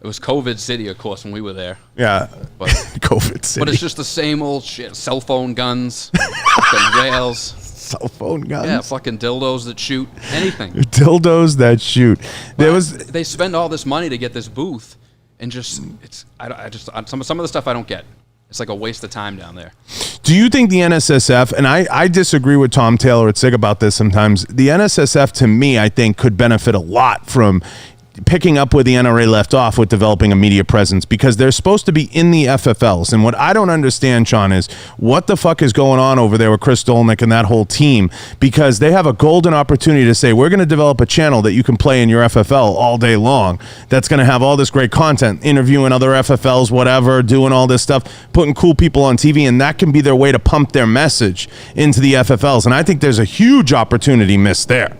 It was COVID City, of course, when we were there. Yeah, but COVID City. But it's just the same old shit. Cell phone guns, fucking rails. Cell phone guns? Yeah, fucking dildos that shoot. Anything. Dildos that shoot. They spend all this money to get this booth, and just some of the stuff I don't get. It's like a waste of time down there. Do you think the NSSF, and I disagree with Tom Taylor at SIG about this sometimes, the NSSF to me I think could benefit a lot from picking up where the NRA left off with developing a media presence, because they're supposed to be in the FFLs. And what I don't understand, Shawn, is what the fuck is going on over there with Chris Dolnick and that whole team, because they have a golden opportunity to say, we're going to develop a channel that you can play in your FFL all day long that's going to have all this great content, interviewing other FFLs, whatever, doing all this stuff, putting cool people on TV, and that can be their way to pump their message into the FFLs. And I think there's a huge opportunity missed there.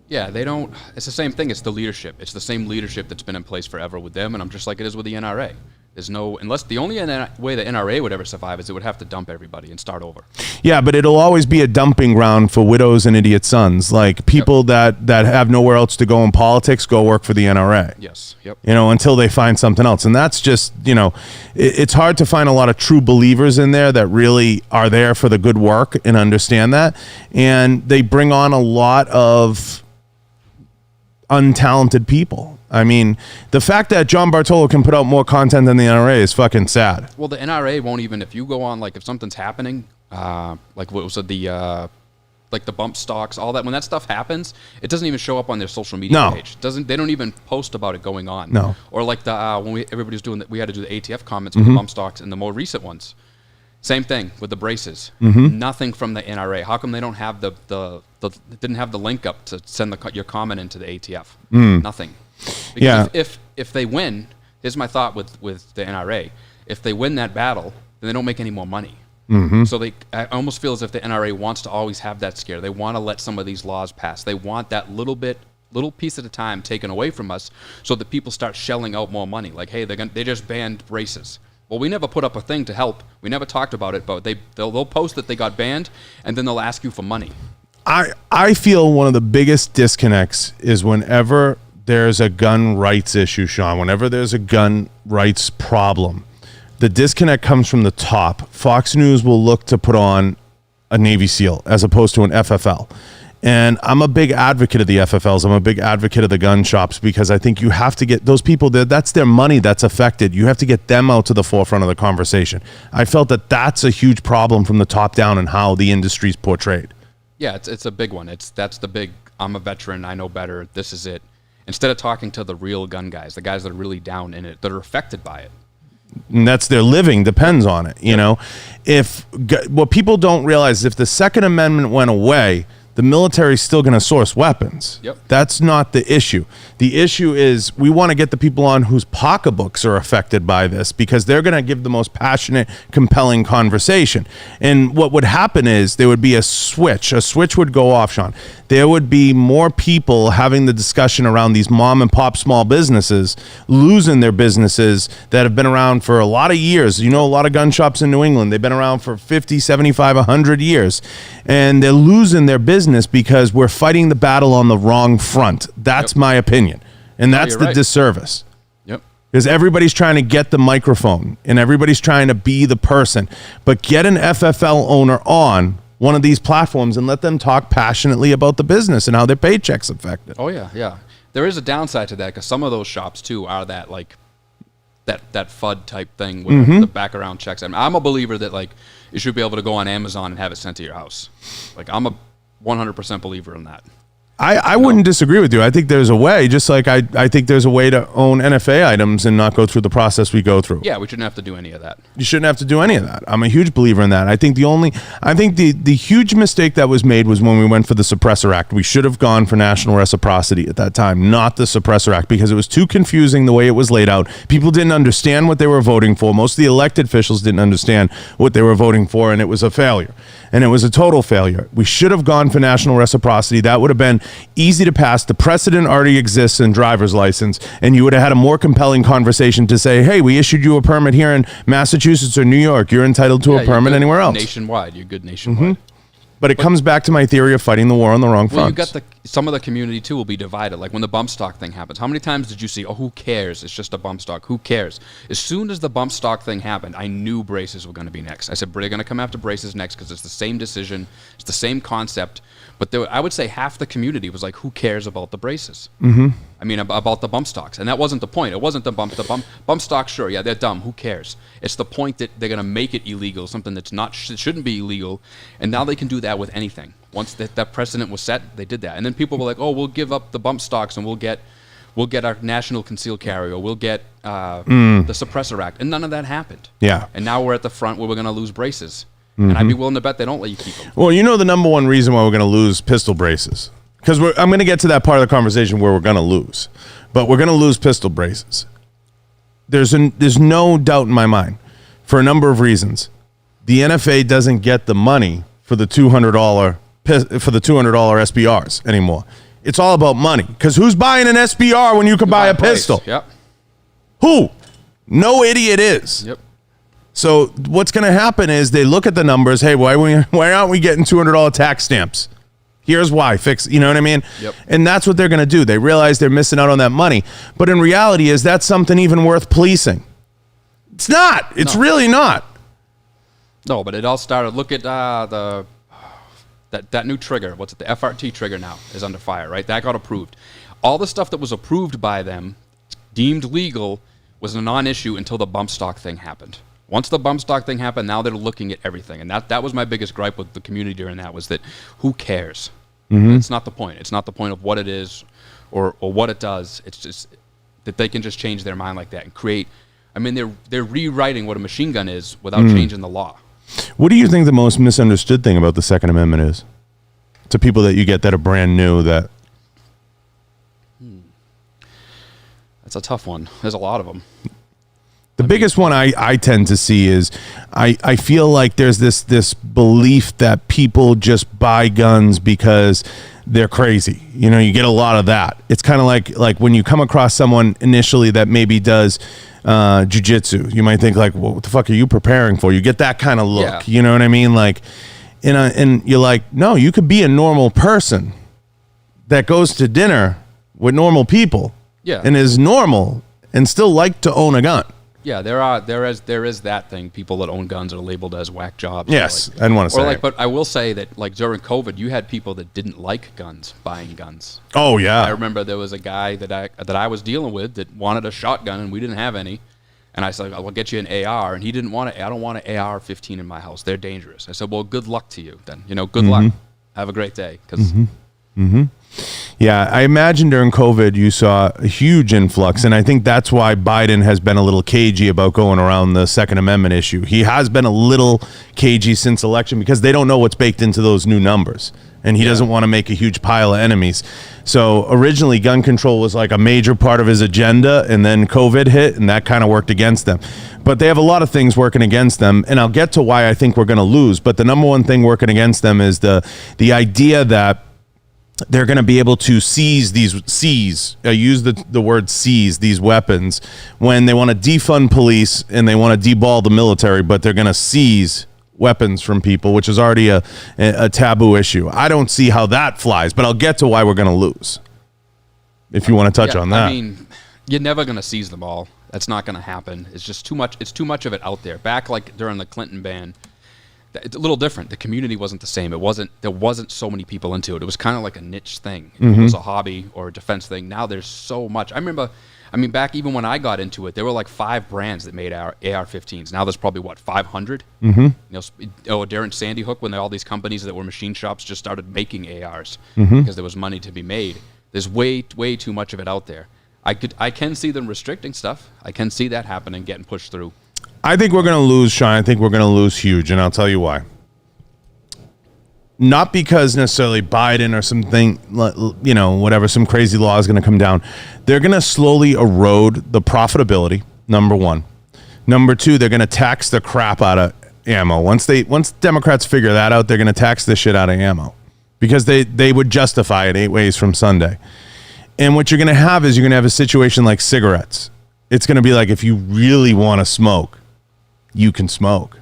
Yeah, they don't. It's the same thing. It's the leadership. It's the same leadership that's been in place forever with them, and I'm just like it is with the NRA. There's no, unless the only way the NRA would ever survive is it would have to dump everybody and start over. Yeah, but it'll always be a dumping ground for widows and idiot sons. Like people that have nowhere else to go in politics go work for the NRA. Yes. Yep. You know, until they find something else. And that's just, you know, it's hard to find a lot of true believers in there that really are there for the good work and understand that. And they bring on a lot of untalented people. I mean, the fact that John Bartolo can put out more content than the NRA is fucking sad. Well, the NRA won't even, if you go on, like if something's happening, like what was it, like the bump stocks, all that, when that stuff happens, it doesn't even show up on their social media page. They don't even post about it going on. No. Or like when everybody was doing that, we had to do the ATF comments with the bump stocks and the more recent ones. Same thing with the braces. Nothing from the NRA. How come they don't have didn't have the link up to send your comment into the ATF? Nothing. Because if they win, here's my thought with the NRA. If they win that battle, then they don't make any more money. So I almost feel as if the NRA wants to always have that scare. They want to let some of these laws pass. They want that little piece at a time taken away from us so that people start shelling out more money. Like, hey, they just banned braces. Well, we never put up a thing to help. We never talked about it, but they'll post that they got banned, and then they'll ask you for money. I feel one of the biggest disconnects is whenever there's a gun rights issue, Shawn, whenever there's a gun rights problem, the disconnect comes from the top. Fox News will look to put on a Navy SEAL as opposed to an FFL. And I'm a big advocate of the FFLs. I'm a big advocate of the gun shops because I think you have to get those people that's their money that's affected. You have to get them out to the forefront of the conversation. I felt that that's a huge problem from the top down and how the industry's portrayed. Yeah, it's a big one. That's the big, I'm a veteran, I know better, this is it. Instead of talking to the real gun guys, the guys that are really down in it, that are affected by it. And that's their living depends on it, you know. What people don't realize is if the Second Amendment went away, the military's still going to source weapons. Yep. That's not the issue. The issue is we want to get the people on whose pocketbooks are affected by this because they're going to give the most passionate, compelling conversation. And what would happen is there would be a switch. A switch would go off, Shawn. There would be more people having the discussion around these mom and pop small businesses losing their businesses that have been around for a lot of years. You know, a lot of gun shops in New England, they've been around for 50, 75, 100 years. And they're losing their business because we're fighting the battle on the wrong front. That's my opinion. And that's the disservice. Yep. Because everybody's trying to get the microphone and everybody's trying to be the person. But get an FFL owner on one of these platforms and let them talk passionately about the business and how their paycheck's affected. Oh, yeah, yeah. There is a downside to that because some of those shops, too, are that, like, that FUD type thing with the background checks. I mean, I'm a believer that, like, you should be able to go on Amazon and have it sent to your house. Like, I'm a 100% believer in that. I wouldn't disagree with you. I think there's a way, just like I think there's a way to own NFA items and not go through the process we go through. Yeah, we shouldn't have to do any of that. You shouldn't have to do any of that. I'm a huge believer in that. I think the huge mistake that was made was when we went for the Suppressor Act. We should have gone for national reciprocity at that time, not the Suppressor Act, because it was too confusing the way it was laid out. People didn't understand what they were voting for. Most of the elected officials didn't understand what they were voting for, and it was a failure. And it was a total failure. We should have gone for national reciprocity. That would have been easy to pass. The precedent already exists in driver's license, and you would have had a more compelling conversation to say, hey, we issued you a permit here in Massachusetts or New York. You're entitled to a permit anywhere else. Nationwide. You're good nationwide. But it comes back to my theory of fighting the war on the wrong front. Well, you got some of the community too will be divided. Like when the bump stock thing happens, how many times did you see, oh, who cares? It's just a bump stock. Who cares? As soon as the bump stock thing happened, I knew braces were going to be next. I said, they're going to come after braces next because it's the same decision, it's the same concept. But I would say half the community was like, who cares about the braces? I mean, about the bump stocks. And that wasn't the point. It wasn't the bump stocks, sure, yeah, they're dumb. Who cares? It's the point that they're going to make it illegal, something that's not shouldn't be illegal. And now they can do that with anything. Once that precedent was set, they did that. And then people were like, oh, we'll give up the bump stocks and we'll get our national concealed carry, or we'll get the Suppressor Act. And none of that happened. Yeah. And now we're at the front where we're going to lose braces. And I'd be willing to bet they don't let you keep them. Well, you know the number one reason why we're going to lose pistol braces? Because I'm going to get to that part of the conversation where we're going to lose. But we're going to lose pistol braces. There's no doubt in my mind, for a number of reasons. The NFA doesn't get the money for the $200 SBRs anymore. It's all about money. Because who's buying an SBR when you can buy a pistol? Yep. Who? No idiot is. Yep. So what's going to happen is they look at the numbers. Hey, why aren't we getting $200 tax stamps? Here's why. Fix. You know what I mean? Yep. And that's what they're going to do. They realize they're missing out on that money. But in reality, is that something even worth policing? It's not. It's really not. No, but it all started. Look at that new trigger. What's it? The FRT trigger now is under fire, right? That got approved. All the stuff that was approved by them, deemed legal, was a non-issue until the bump stock thing happened. Once the bump stock thing happened, now they're looking at everything. And that was my biggest gripe with the community during that, was that who cares? It's not the point. It's not the point of what it is or what it does. It's just that they can just change their mind like that and create. I mean, they're rewriting what a machine gun is without changing the law. What do you think the most misunderstood thing about the Second Amendment is? To people that you get that are brand new that... That's a tough one. There's a lot of them. The biggest one I tend to see is I feel like there's this belief that people just buy guns because they're crazy. You know, you get a lot of that. It's kind of like when you come across someone initially that maybe does jiu-jitsu, you might think like, well, what the fuck are you preparing for? You get that kind of look. Yeah. You know what I mean? Like, and you're like, no, you could be a normal person that goes to dinner with normal people and is normal and still like to own a gun. Yeah, there is that thing. People that own guns are labeled as whack jobs. Yes, I want to say. But I will say that like during COVID, you had people that didn't like guns buying guns. Oh yeah. I remember there was a guy that I was dealing with that wanted a shotgun and we didn't have any, and I said, I'll get you an AR, and he didn't want it. I don't want an AR-15 in my house. They're dangerous. I said, well, good luck to you then. You know, good luck. Have a great day. Because. Yeah, I imagine during COVID you saw a huge influx, and I think that's why Biden has been a little cagey about going around the Second Amendment issue. He has been a little cagey since election because they don't know what's baked into those new numbers, and he doesn't want to make a huge pile of enemies. So originally gun control was like a major part of his agenda, and then COVID hit, and that kind of worked against them. But they have a lot of things working against them, and I'll get to why I think we're going to lose. But the number one thing working against them is the idea that they're going to be able to seize use the word seize these weapons when they want to defund police and they want to deball the military, but they're going to seize weapons from people, which is already a taboo issue. I don't see how that flies, but I'll get to why we're going to lose. If you want to touch on that. I mean, you're never going to seize them all. That's not going to happen. It's just too much. It's too much of it out there. Back like during the Clinton ban, it's a little different. The community wasn't the same. There wasn't so many people into it. It was kind of like a niche thing. It was a hobby or a defense thing. Now there's so much. I remember I mean, back even when I got into it, there were like 5 brands that made AR-15s. Now there's probably, what, 500? During Sandy Hook, when all these companies that were machine shops just started making ARs because there was money to be made. There's way too much of it out there. I can see them restricting stuff. I can see that happening, getting pushed through. I think we're going to lose, Sean. I think we're going to lose huge, and I'll tell you why. Not because necessarily Biden or something, whatever, some crazy law is going to come down. They're going to slowly erode the profitability, number one. Number two, they're going to tax the crap out of ammo. Once Democrats figure that out, they're going to tax the shit out of ammo because they would justify it 8 ways from Sunday. And what you're going to have is you're going to have a situation like cigarettes. It's going to be like if you really want to smoke, you can smoke.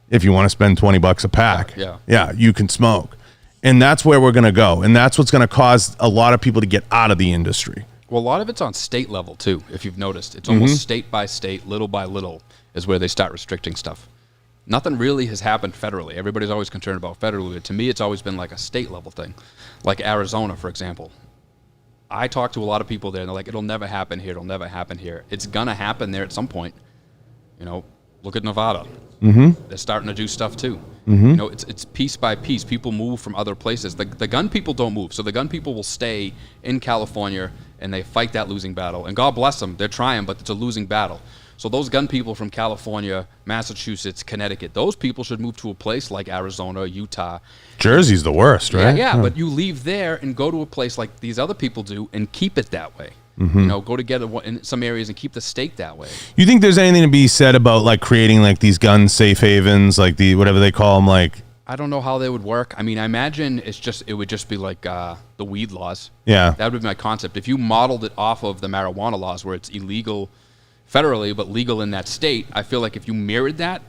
If you want to spend $20 a pack, yeah, you can smoke. And that's where we're going to go. And that's what's going to cause a lot of people to get out of the industry. Well, a lot of it's on state level, too, if you've noticed. It's almost state by state, little by little, is where they start restricting stuff. Nothing really has happened federally. Everybody's always concerned about federally. But to me, it's always been like a state level thing. Like Arizona, for example. I talk to a lot of people there, and they're like, it'll never happen here. It'll never happen here. It's going to happen there at some point. Look at Nevada. They're starting to do stuff too. It's piece by piece. People move from other places. The gun people don't move. So the gun people will stay in California and they fight that losing battle. And God bless them. They're trying, but it's a losing battle. So those gun people from California, Massachusetts, Connecticut, those people should move to a place like Arizona, Utah. Jersey's the worst, right? Yeah, but you leave there and go to a place like these other people do and keep it that way. Go together in some areas and keep the state that way. You think there's anything to be said about like creating like these gun safe havens, like the whatever they call them? Like, I don't know how they would work. I mean, I imagine it would just be like the weed laws. Yeah, that would be my concept. If you modeled it off of the marijuana laws, where it's illegal federally but legal in that state, I feel like if you mirrored that,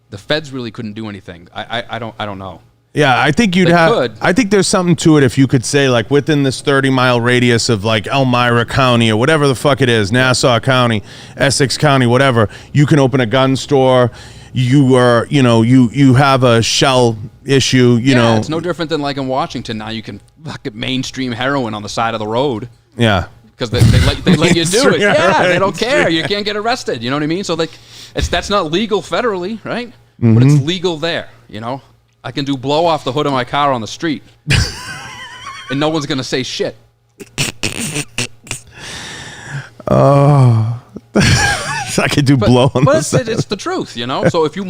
the feds really couldn't do anything. I don't know. Yeah, I think I think there's something to it if you could say, like, within this 30-mile radius of, like, Elmira County or whatever the fuck it is, Nassau County, Essex County, whatever, you can open a gun store. You have a shell issue, you know. It's no different than, like, in Washington. Now you can fucking mainstream heroin on the side of the road. Yeah. Because they let you do it. Yeah, they don't care. You can't get arrested. You know what I mean? So, like, that's not legal federally, right? But it's legal there, I can do blow off the hood of my car on the street, and no one's gonna say shit. Oh, I could do blow on the side. But it's the truth, So if you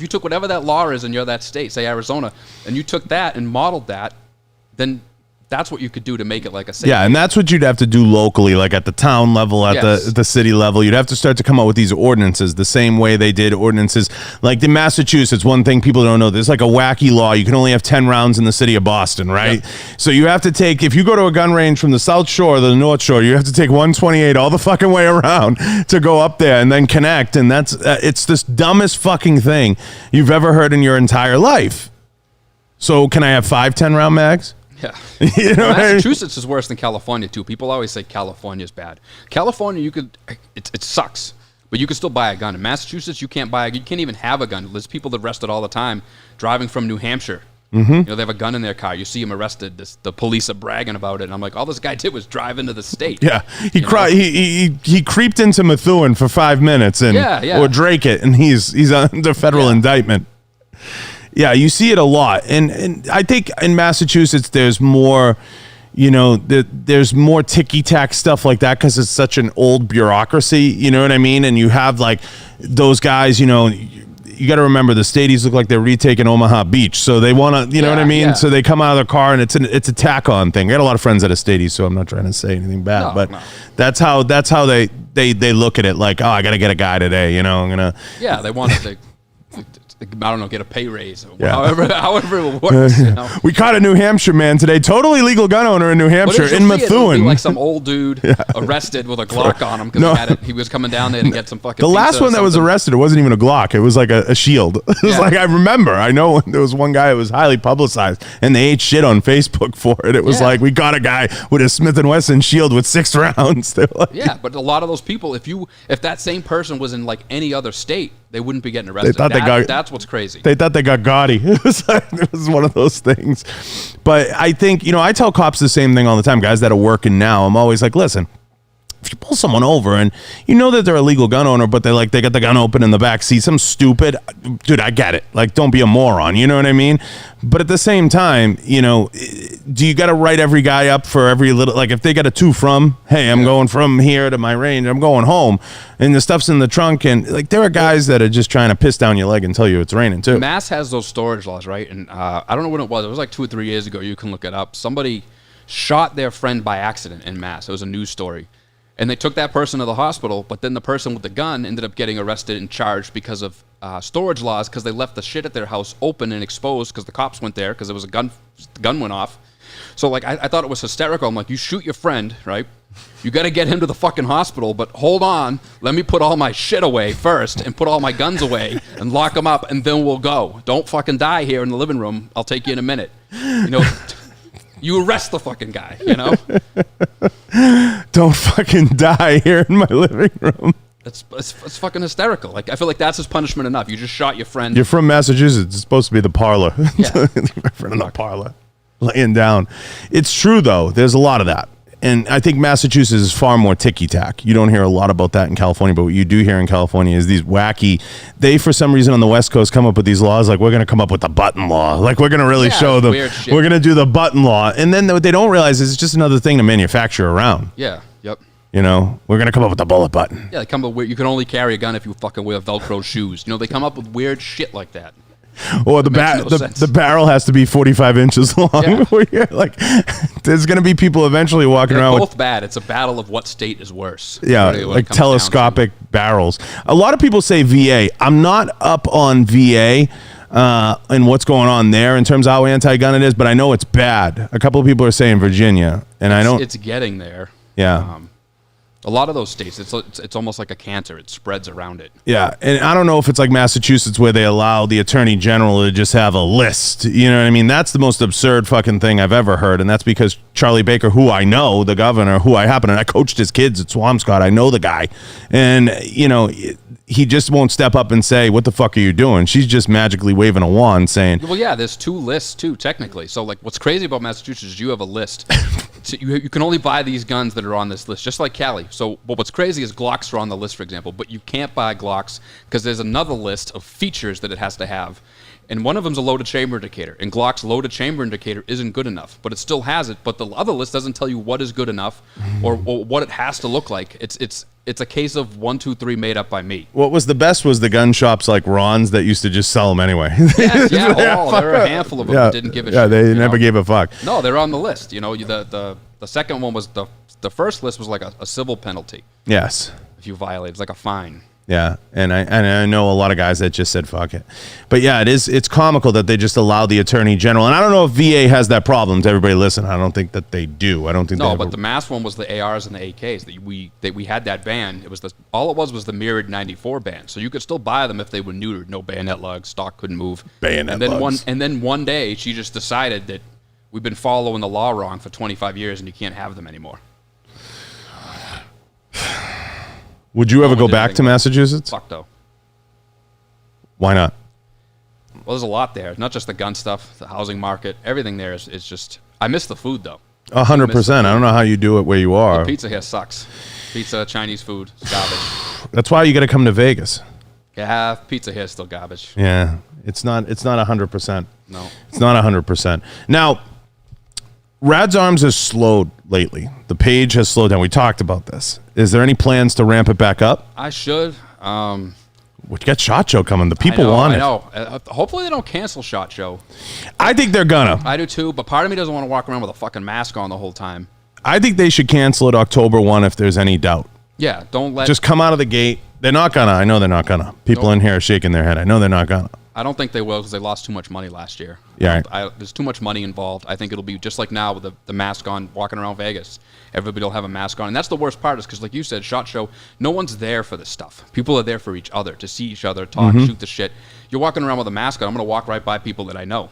took whatever that law is and you're that state, say Arizona, and you took that and modeled that, then that's what you could do to make it like a safe. Yeah, and that's what you'd have to do locally, like at the town level, at the city level. You'd have to start to come up with these ordinances the same way they did ordinances. Like in Massachusetts, one thing people don't know, there's like a wacky law. You can only have 10 rounds in the city of Boston, right? Yep. So you have to take, if you go to a gun range from the South Shore to the North Shore, you have to take 128 all the fucking way around to go up there and then connect. And it's this dumbest fucking thing you've ever heard in your entire life. So can I have 5 10-round mags? Yeah. Massachusetts is worse than California, too. People always say California's bad. California, it sucks, but you can still buy a gun. In Massachusetts, you can't even have a gun. There's people that arrested all the time driving from New Hampshire. They have a gun in their car. You see them arrested. The police are bragging about it. And I'm like, all this guy did was drive into the state. Yeah. He creeped into Methuen for 5 minutes or Drake it, and he's under federal indictment. Yeah, you see it a lot. And I think in Massachusetts there's more, there's more ticky-tack stuff like that because it's such an old bureaucracy, you know what I mean? And you have, like, those guys, you got to remember the Stadies look like they're retaking Omaha Beach. So they want to, you know what I mean? Yeah. So they come out of their car and it's a tack-on thing. I got a lot of friends at a Stadies, so I'm not trying to say anything bad. That's how they look at it, like, oh, I got to get a guy today, I'm going to... Yeah, they want to... I don't know, get a pay raise, however it works. We caught a New Hampshire man today, totally legal gun owner in New Hampshire, in Methuen. Like some old dude arrested with a Glock on him because he was coming down there to get some fucking The last one that was arrested, it wasn't even a Glock. It was like a shield. It was like, I know there was one guy that was highly publicized, and they ate shit on Facebook for it. It was like, we got a guy with a Smith & Wesson shield with 6 rounds. Like, but a lot of those people, if that same person was in like any other state, they wouldn't be getting arrested. That's what's crazy. They thought they got gaudy. It was one of those things. But I think, I tell cops the same thing all the time, guys that are working now. I'm always like, listen, if you pull someone over and you know that they're a legal gun owner, but they got the gun open in the back seat, some stupid dude, I get it. Like, don't be a moron. You know what I mean? But at the same time, you know, do you got to write every guy up for every little, like if they got a to from, hey, I'm going from here to my range, I'm going home, and the stuff's in the trunk, and like there are guys that are just trying to piss down your leg and tell you it's raining too. Mass has those storage laws, right? And I don't know when it was like 2 or 3 years ago. You can look it up. Somebody shot their friend by accident in Mass. It was a news story. And they took that person to the hospital, but then the person with the gun ended up getting arrested and charged because of storage laws, because they left the shit at their house open and exposed because the cops went there because there was a gun. The gun went off. So, like, I thought it was hysterical. I'm like, you shoot your friend, right? You got to get him to the fucking hospital, but hold on. Let me put all my shit away first and put all my guns away and lock them up, and then we'll go. Don't fucking die here in the living room. I'll take you in a minute. You know, you arrest the fucking guy, you know? Don't fucking die here in my living room. It's fucking hysterical. Like, I feel like that's his punishment enough. You just shot your friend. You're from Massachusetts. It's supposed to be the parlor. Yeah. My friend in the parlor, laying down. It's true, though. There's a lot of that. And I think Massachusetts is far more ticky-tack. You don't hear a lot about that in California, but what you do hear in California is these wacky, they, for some reason on the West Coast, come up with these laws like, we're going to come up with the button law. Like, we're going to really show them. Weird shit. We're going to do the button law. And then what they don't realize is it's just another thing to manufacture around. Yeah, yep. You know, we're going to come up with the bullet button. Yeah, they come up with, you can only carry a gun if you fucking wear Velcro shoes. You know, they come up with weird shit like that. Or the barrel has to be 45 inches long. Yeah. Where you're like, there's going to be people eventually walking They're around both with bad. It's a battle of what state is worse. yeah, Really, when it like comes down to telescopic barrels. A lot of people say VA. I'm not up on VA and what's going on there in terms of how anti-gun it is, but I know it's bad. A couple of people are saying Virginia, and I don't. It's getting there. Yeah. A lot of those states, it's almost like a cancer. It spreads around it. Yeah, and I don't know if it's like Massachusetts where they allow the attorney general to just have a list. You know what I mean? That's the most absurd fucking thing I've ever heard, and that's because Charlie Baker, who I know, the governor, who I happen, and I coached his kids at Swampscott. I know the guy, and you know, he just won't step up and say, "What the fuck are you doing?" She's just magically waving a wand, saying, Well, yeah, there's 2 lists too, technically. So, like, what's crazy about Massachusetts is you have a list. So you can only buy these guns that are on this list, just like Cali. So, but what's crazy is Glocks are on the list, for example, but you can't buy Glocks because there's another list of features that it has to have. And one of them's a loaded chamber indicator. And Glock's loaded chamber indicator isn't good enough, but it still has it. But the other list doesn't tell you what is good enough or what it has to look like. It's a case of 1, 2, 3 made up by me. What was the best was the gun shops like Ron's that used to just sell them anyway. Yes, yeah, there are a handful of them that didn't give a shit. Yeah, they never gave a fuck. No, they're on the list. You know, the second one was the first list was like a civil penalty. Yes. If you violate, it's like a fine. Yeah, and I know a lot of guys that just said fuck it. But yeah, it's comical that they just allow the attorney general. And I don't know if VA has that problem. To everybody listen, I don't think that they do. I don't think No, but the mass one was the ARs and the AKs that we had that ban. It was all it was the mirrored 94 ban. So you could still buy them if they were neutered, no bayonet lugs, stock couldn't move. Bayonet lugs. And then one day she just decided that we've been following the law wrong for 25 years and you can't have them anymore. Would you ever go back to Massachusetts? Fuck though. Why not? Well, there's a lot there. Not just the gun stuff, the housing market, everything there is just. I miss the food though. 100%. I don't know how you do it where you are. The pizza here sucks. Pizza, Chinese food, it's garbage. That's why you got to come to Vegas. Yeah, pizza here is still garbage. Yeah, it's not 100%. No, it's not 100%. Now, Rads Arms has slowed lately. The page has slowed down. We talked about this. Is there any plans to ramp it back up? I should. We got SHOT Show coming. The people want it. I know. Hopefully they don't cancel SHOT Show. I think they're gonna. I do too, but part of me doesn't want to walk around with a fucking mask on the whole time. I think they should cancel it October 1 if there's any doubt. Yeah, don't let... Just come out of the gate. They're not gonna. I know they're not gonna. People in here are shaking their head. I know they're not gonna. I don't think they will because they lost too much money last year. Yeah. There's too much money involved. I think it'll be just like now with the mask on, walking around Vegas. Everybody will have a mask on. And that's the worst part is because, like you said, SHOT Show, no one's there for this stuff. People are there for each other, to see each other, talk, shoot the shit. You're walking around with a mask on, I'm going to walk right by people that I know.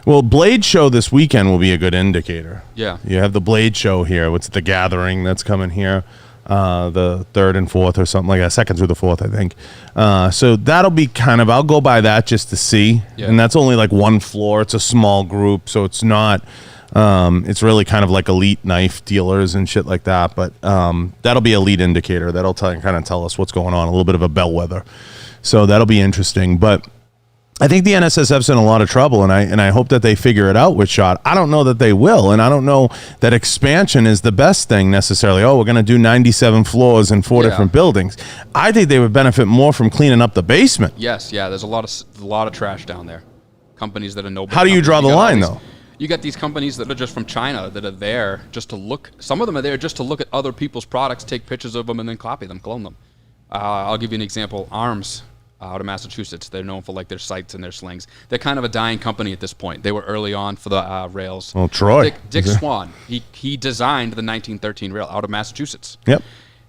Well, Blade Show this weekend will be a good indicator. Yeah. You have the Blade Show here. What's the gathering that's coming here? The 3rd and 4th or something like that, 2nd through the 4th, I think. So that'll be kind of, I'll go by that just to see. Yeah. And that's only like one floor. It's a small group, so it's not It's really kind of like elite knife dealers and shit like that. But that'll be a lead indicator. That'll kind of tell us what's going on, a little bit of a bellwether. So that'll be interesting. But I think the NSSF's in a lot of trouble, and I hope that they figure it out with SHOT. I don't know that they will, and I don't know that expansion is the best thing necessarily. Oh, we're going to do 97 floors in 4 different buildings. I think they would benefit more from cleaning up the basement. Yes, yeah. There's a lot of trash down there. Companies that are no. How do you draw the line, though? You got these companies that are just from China that are there just to look. Some of them are there just to look at other people's products, take pictures of them, and then copy them, clone them. I'll give you an example. Arms. Out of Massachusetts. They're known for like their sights and their slings. They're kind of a dying company at this point. They were early on for the rails. Oh, Troy. Dick Swan. He designed the 1913 rail out of Massachusetts. Yep.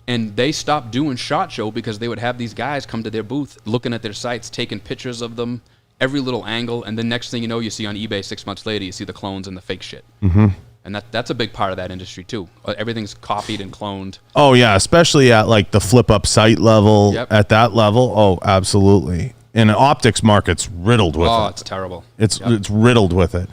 And they stopped doing SHOT Show because they would have these guys come to their booth, looking at their sights, taking pictures of them, every little angle, and the next thing you know, you see on eBay 6 months later, you see the clones and the fake shit. Mm-hmm. And that's a big part of that industry too. Everything's copied and cloned. Oh yeah, especially at like the flip up site level. Yep. At that level, oh absolutely. And the optics market's riddled with it. Oh, it's terrible. It's riddled with it.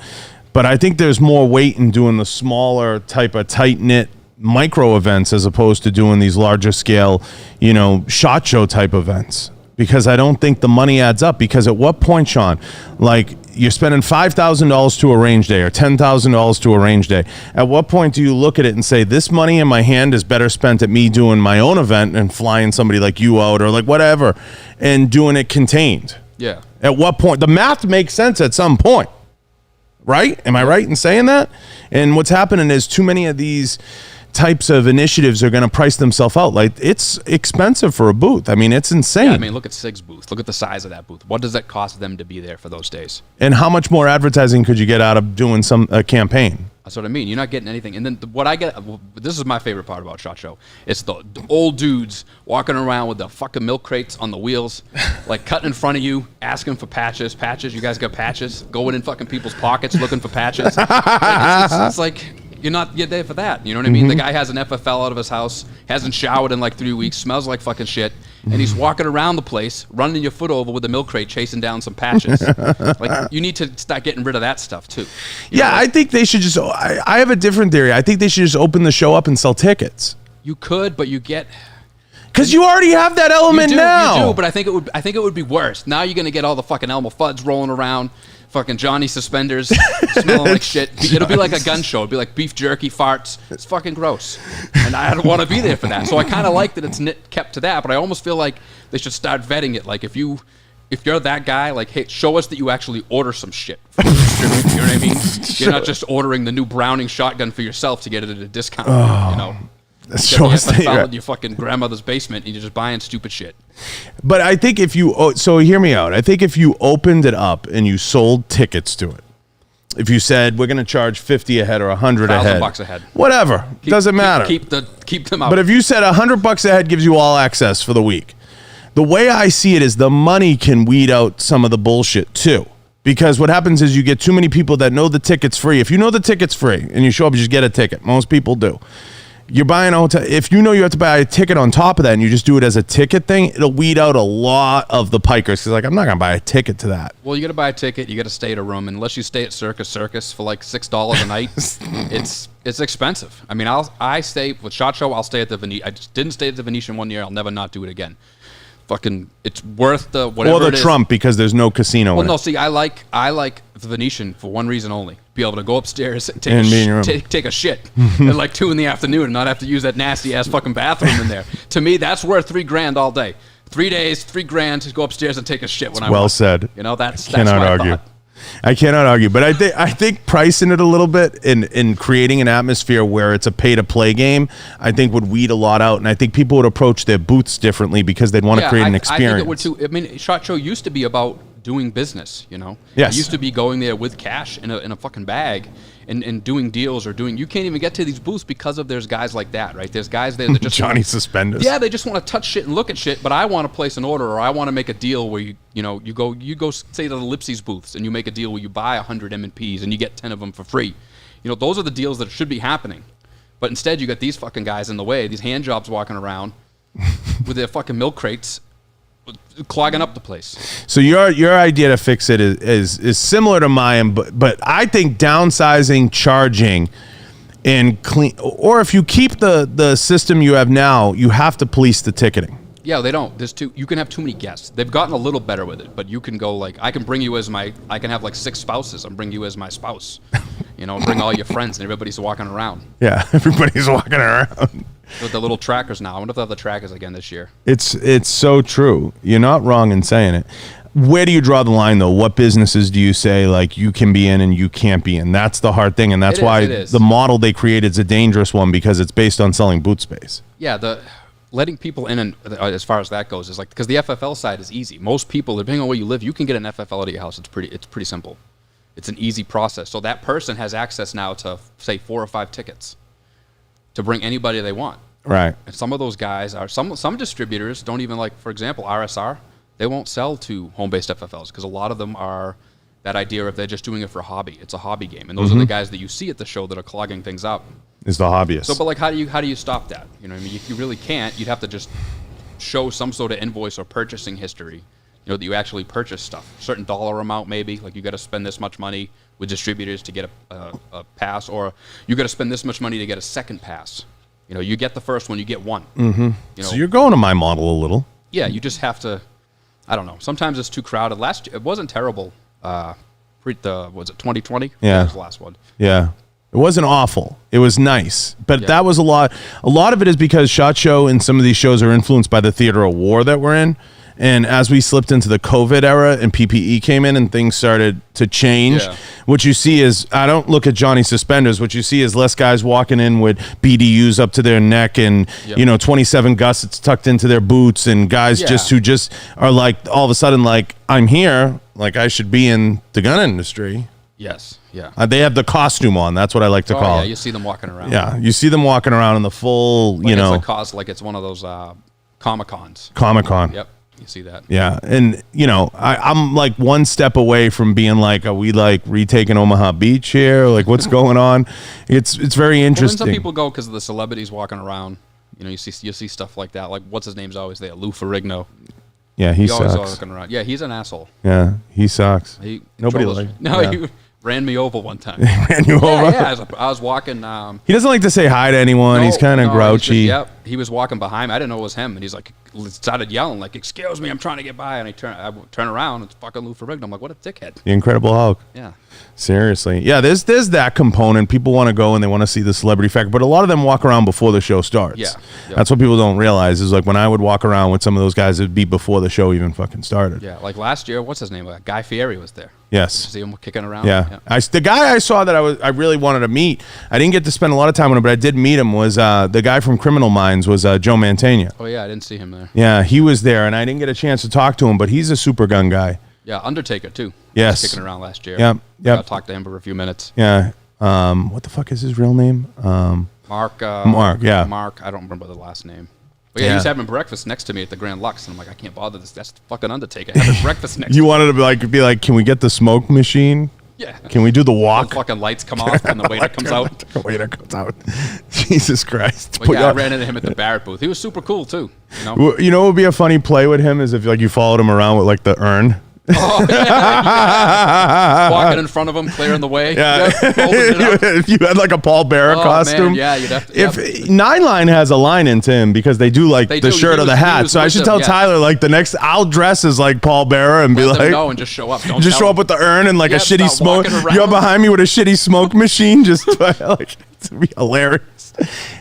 But I think there's more weight in doing the smaller type of tight knit micro events as opposed to doing these larger scale, SHOT Show type events. Because I don't think the money adds up. Because at what point, Shawn, like you're spending $5,000 to a range day or $10,000 to a range day. At what point do you look at it and say, this money in my hand is better spent at me doing my own event and flying somebody like you out or like whatever and doing it contained? Yeah. At what point? The math makes sense at some point, right? Am I right in saying that? And what's happening is too many of these types of initiatives are going to price themselves out. Like, it's expensive for a booth. I mean, it's insane. Yeah, I mean, look at SIG's booth. Look at the size of that booth. What does that cost them to be there for those days? And how much more advertising could you get out of doing a campaign? That's what I mean. You're not getting anything. And then what I get, this is my favorite part about SHOT Show. It's the old dudes walking around with the fucking milk crates on the wheels, like cutting in front of you, asking for patches. Patches, you guys got patches? Going in fucking people's pockets looking for patches. It's like... You're there for that. You know what I mean? The guy has an FFL out of his house, hasn't showered in like 3 weeks, smells like fucking shit, and he's walking around the place, running your foot over with a milk crate, chasing down some patches. Like, you need to start getting rid of that stuff too. I think they should just. I have a different theory. I think they should just open the show up and sell tickets. You could, but you get. Because you already have that element now. You do, but I think it would be worse. Now you're gonna get all the fucking Elmer Fuds rolling around. Fucking Johnny suspenders, smelling like shit. It'll be like a gun show. It'll be like beef jerky farts. It's fucking gross. And I don't want to be there for that. So I kind of like that it's kept to that, but I almost feel like they should start vetting it. Like, if you're that guy, like, hey, show us that you actually order some shit from the distributor. You know what I mean? You're not just ordering the new Browning shotgun for yourself to get it at a discount. Show us that you're in your fucking grandmother's basement and you're just buying stupid shit. But I think if you, so hear me out. I think if you opened it up and you sold tickets to it, if you said we're going to charge 50 a head or 100 a head, $1,000 a head, whatever, doesn't matter. Keep them out. But if you said $100 a head gives you all access for the week, the way I see it is the money can weed out some of the bullshit too. Because what happens is you get too many people that know the ticket's free. If you know the ticket's free and you show up, you just get a ticket. Most people do. You're buying a hotel. If you know you have to buy a ticket on top of that and you just do it as a ticket thing, it'll weed out a lot of the pikers. Because, like, I'm not going to buy a ticket to that. Well, you got to buy a ticket. You got to stay at a room. Unless you stay at Circus for like $6 a night, it's expensive. I mean, I stay with SHOT Show. I'll stay at the Venetian. I just didn't stay at the Venetian one year. I'll never not do it again. Fucking, it's worth the whatever. Or the Trump, because there's no casino. Well, no, see, I like the Venetian for one reason only: be able to go upstairs and take a shit at like 2 PM and not have to use that nasty ass fucking bathroom in there. To me, that's worth $3,000 all day. 3 days, $3,000 to go upstairs and take a shit when I well said. That's cannot argue. Thought. I cannot argue, but I think pricing it a little bit and creating an atmosphere where it's a pay-to-play game, I think would weed a lot out, and I think people would approach their booths differently because they'd want to create an experience. I think it would too. I mean, SHOT Show used to be about doing business, Yes. It used to be going there with cash in a fucking bag and doing deals or doing. You can't even get to these booths because of there's guys like that, right? There's guys there that just Johnny Suspenders. Yeah, they just want to touch shit and look at shit, but I want to place an order or I want to make a deal where you go say to the Lipsy's booths and you make a deal where you buy 100 M&Ps and you get 10 of them for free. Those are the deals that should be happening. But instead you got these fucking guys in the way, these hand jobs walking around with their fucking milk crates clogging up the place. So your idea to fix it is similar to mine, but I think downsizing, charging, and clean, or if you keep the system you have now, you have to police the ticketing. Yeah, they don't. You can have too many guests. They've gotten a little better with it, but you can go like, I can bring you as I can have like 6 spouses. I'm bring you as my spouse. Bring all your friends and everybody's walking around. Yeah, everybody's walking around. With the little trackers now. I wonder if they'll have the trackers again this year. It's so true. You're not wrong in saying it. Where do you draw the line, though? What businesses do you say, like, you can be in and you can't be in? That's the hard thing, and that's why the model they created is a dangerous one, because it's based on selling boot space. Yeah, letting people in, and as far as that goes, is like, because the FFL side is easy. Most people, depending on where you live, you can get an FFL out of your house. It's pretty simple. It's an easy process. So that person has access now to, say, 4 or 5 tickets to bring anybody they want. Right. And some of those guys are, some distributors don't even, like, for example, RSR, they won't sell to home-based FFLs because a lot of them are that idea of they're just doing it for a hobby. It's a hobby game. And those are the guys that you see at the show that are clogging things up. Is the hobbyist. So, but like, how do you stop that? You know what I mean? You really can't. You'd have to just show some sort of invoice or purchasing history, that you actually purchase stuff. A certain dollar amount, maybe. Like, you got to spend this much money with distributors to get a pass, or you got to spend this much money to get a second pass. You get the first one, you get one. So you're going to my model a little. Yeah, you just have to. I don't know. Sometimes it's too crowded. Last year, it wasn't terrible. Was it 2020? Yeah. That was the last one. Yeah. It wasn't awful. It was nice. But that was a lot. A lot of it is because SHOT Show and some of these shows are influenced by the theater of war that we're in. And as we slipped into the COVID era and PPE came in and things started to change, what you see is, I don't look at Johnny Suspenders, what you see is less guys walking in with BDUs up to their neck and, 27 gussets tucked into their boots, and guys who just are like, all of a sudden, like, I'm here, like I should be in the gun industry. Yes, yeah. They have the costume on. That's what I like to call it. Yeah, you see them walking around. Yeah, you see them walking around in the full, like it's one of those Comic-Cons. Comic-Con. Yep. You see that. Yeah. And, I'm like one step away from being like, are we like retaking Omaha Beach here? Like, what's going on? It's very interesting. Well, some people go because of the celebrities walking around. You see stuff like that. Like, what's his name's always there? Lou Ferrigno. Yeah, he sucks. Always walking around. Yeah, he's an asshole. Yeah, he sucks. Nobody likes. He ran me over one time. Ran you over? Yeah. I was walking. He doesn't like to say hi to anyone. He's kind of grouchy. He was walking behind me. I didn't know it was him, and he's like, started yelling like, "Excuse me, I'm trying to get by." And I turn around, it's fucking Lou Ferrigno. I'm like, what a dickhead. The Incredible Hulk. Yeah. Seriously. Yeah, there's that component. People want to go and they want to see the celebrity factor, but a lot of them walk around before the show starts. Yeah. Yep. That's what people don't realize is, like, when I would walk around with some of those guys, it'd be before the show even fucking started. Yeah, like last year, what's his name? Guy Fieri was there. Yes. See him kicking around? Yeah. The guy I saw that I really wanted to meet, I didn't get to spend a lot of time with him, but I did meet him, was the guy from Criminal Minds, was Joe Mantegna. Oh, yeah, I didn't see him there. Yeah, he was there, and I didn't get a chance to talk to him, but he's a super gun guy. Yeah, Undertaker, too. Yes. He was kicking around last year. Yep. I talked to him for a few minutes. Yeah. What the fuck is his real name? Mark, yeah. Mark, I don't remember the last name. But yeah, he was having breakfast next to me at the Grand Lux, and I'm like, I can't bother this. That's the fucking Undertaker having breakfast next to me. You wanted to be like, can we get the smoke machine? Yeah. Can we do the walk? The fucking lights come off and the waiter comes out. The waiter comes out. Jesus Christ. But I ran into him at the Barrett booth. He was super cool, too. You know what would be a funny play with him is if, like, you followed him around with, like, the urn. Oh, yeah. Walking in front of him, clearing the way. Yeah. If you had like a Paul Bearer costume. Man, yeah, you'd have to. If Nine Line has a line into him because they do like the shirt or the hat. So I should tell Tyler, like, the next, I'll dress as like Paul Bearer and be like, no, and just show up. Don't just show up with the urn and like a shitty smoke. You're behind me with a shitty smoke machine. Just like, it'd be hilarious.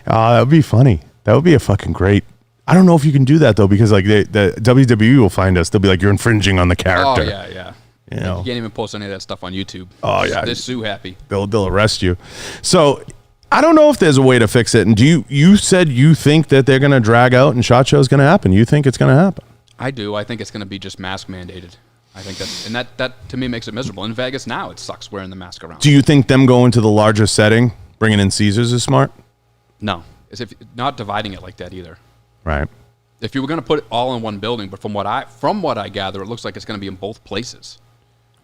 That would be funny. That would be a fucking great. I don't know if you can do that though, because like the WWE will find us. They'll be like, you're infringing on the character. Oh yeah. You can't even post any of that stuff on YouTube. Oh yeah, they're so happy. They'll arrest you. So I don't know if there's a way to fix it. And you said you think that they're gonna drag out and SHOT Show is gonna happen. You think it's gonna happen? I do. I think it's gonna be just mask mandated. I think that to me makes it miserable. In Vegas now, it sucks wearing the mask around. Do you think them going to the larger setting, bringing in Caesars, is smart? No, it's not dividing it like that either. Right. If you were going to put it all in one building, but from what I gather, it looks like it's going to be in both places.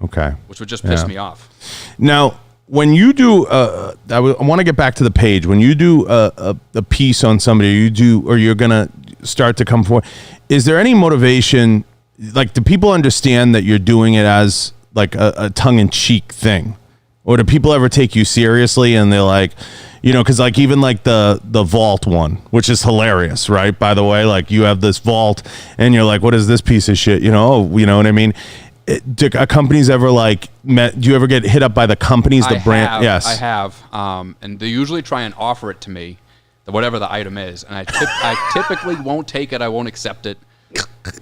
Okay. Which would just piss me off. Now, when you do, I want to get back to the page. When you do a piece on somebody, or you're going to start to come forward, is there any motivation like, do people understand that you're doing it as like a tongue-in-cheek thing? Or do people ever take you seriously and they're like, you know, because like even like the vault one, which is hilarious, right? By the way, like you have this vault and you're like, what is this piece of shit? You know, you know what I mean? Do companies ever like do you ever get hit up by the companies, the brand? Yes, I have. And they usually try and offer it to me, whatever the item is. And I typically won't take it. I won't accept it.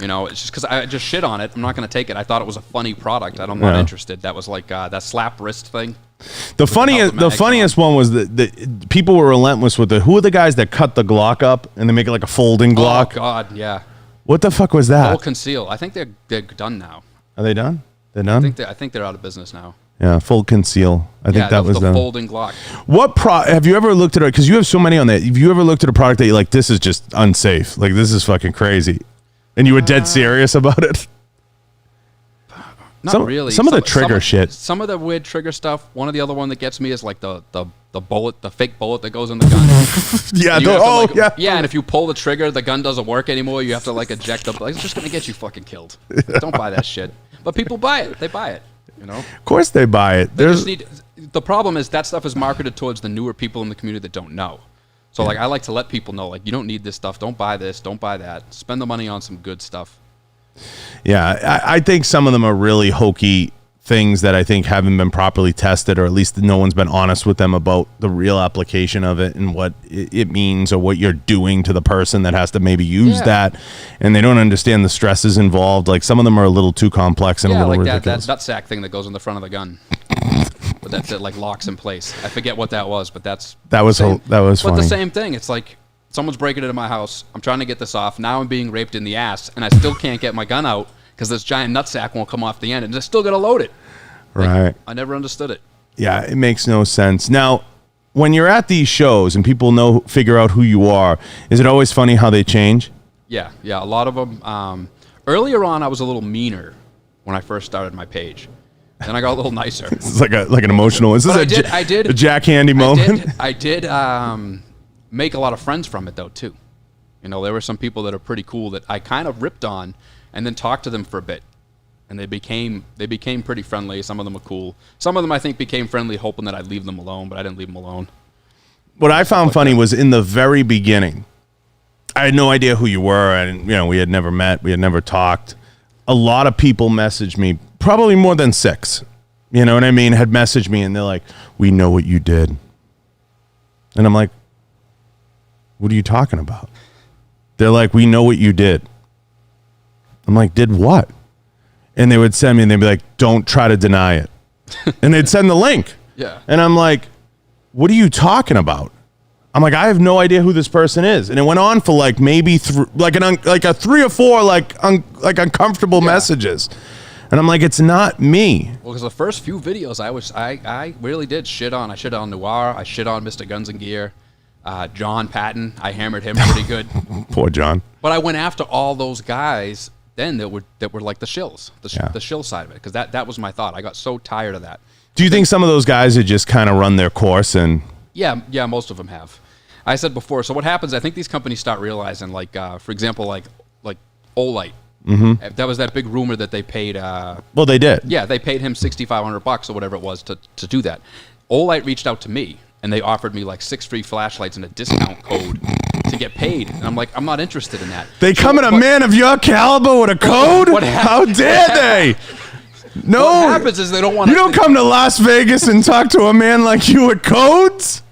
You know, it's just because I just shit on it. I'm not going to take it. I thought it was a funny product. I'm not interested. That was like that slap wrist thing. The funniest one was that people were relentless with who are the guys that cut the Glock up and they make it like a folding Glock? Oh God, yeah. What the fuck was that? Full conceal. I think they're done now. Are they done? They're done? I think they're out of business now. Yeah, full conceal. I think that was the folding Glock. What have you ever looked at it? Because you have so many on that. Have you ever looked at a product that you're like, this is just unsafe? Like, this is fucking crazy. And you were dead serious about it? Not really. Some of the trigger shit. Some of the weird trigger stuff. One of the other one that gets me is like the bullet, the fake bullet that goes in the gun. Yeah. Yeah, and if you pull the trigger, the gun doesn't work anymore. You have to like eject the. It's just gonna get you fucking killed. Don't buy that shit. But people buy it. They buy it. You know. Of course they buy it. The problem is that stuff is marketed towards the newer people in the community that don't know. So like I like to let people know, like, you don't need this stuff. Don't buy this. Don't buy that. Spend the money on some good stuff. Yeah, I think some of them are really hokey things that I think haven't been properly tested, or at least no one's been honest with them about the real application of it and what it means or what you're doing to the person that has to maybe use that, and they don't understand the stresses involved. Like some of them are a little too complex and a little ridiculous. That nutsack thing that goes in the front of the gun. But that like locks in place. I forget what that was, but that was funny. But the same thing. It's like someone's breaking into my house. I'm trying to get this off. Now I'm being raped in the ass, and I still can't get my gun out because this giant nutsack won't come off the end, and they're still gonna load it. Right. Like, I never understood it. Yeah, it makes no sense. Now, when you're at these shows and people figure out who you are, is it always funny how they change? Yeah. A lot of them. Earlier on, I was a little meaner when I first started my page. Then I got a little nicer. This is like an emotional. Is this a Jack Handy moment? I did make a lot of friends from it though too. You know, there were some people that are pretty cool that I kind of ripped on, and then talked to them for a bit, and they became pretty friendly. Some of them are cool. Some of them I think became friendly, hoping that I'd leave them alone, but I didn't leave them alone. What I found funny was in the very beginning, I had no idea who you were, and we had never met, we had never talked. A lot of people messaged me. Probably more than 6, you know what I mean, had messaged me and they're like, we know what you did. And I'm like, what are you talking about? They're like, we know what you did. I'm like, did what? And they would send me and they'd be like, don't try to deny it. And they'd send the link. Yeah. And I'm like, what are you talking about? I'm like, I have no idea who this person is. And it went on for like maybe like a 3 or 4 like uncomfortable messages. And I'm like, it's not me. Well, because the first few videos, I really did shit on. I shit on Noir. I shit on Mr. Guns and Gear. John Patton. I hammered him pretty good. Poor John. But I went after all those guys then that were like the shills, the shill side of it, because that was my thought. I got so tired of that. Do you think some of those guys had just kind of run their course and? Yeah, most of them have. I said before. So what happens? I think these companies start realizing, like, for example, like Olight. Mm-hmm. That was that big rumor that they paid. Well, they did. Yeah, they paid him $6,500 or whatever it was to do that. Olight reached out to me and they offered me like 6 free flashlights and a discount code to get paid, and I'm like, I'm not interested in that. They come at a man of your caliber with a code? How dare they? No. What happens is they don't want. You don't come to Las Vegas and talk to a man like you with codes.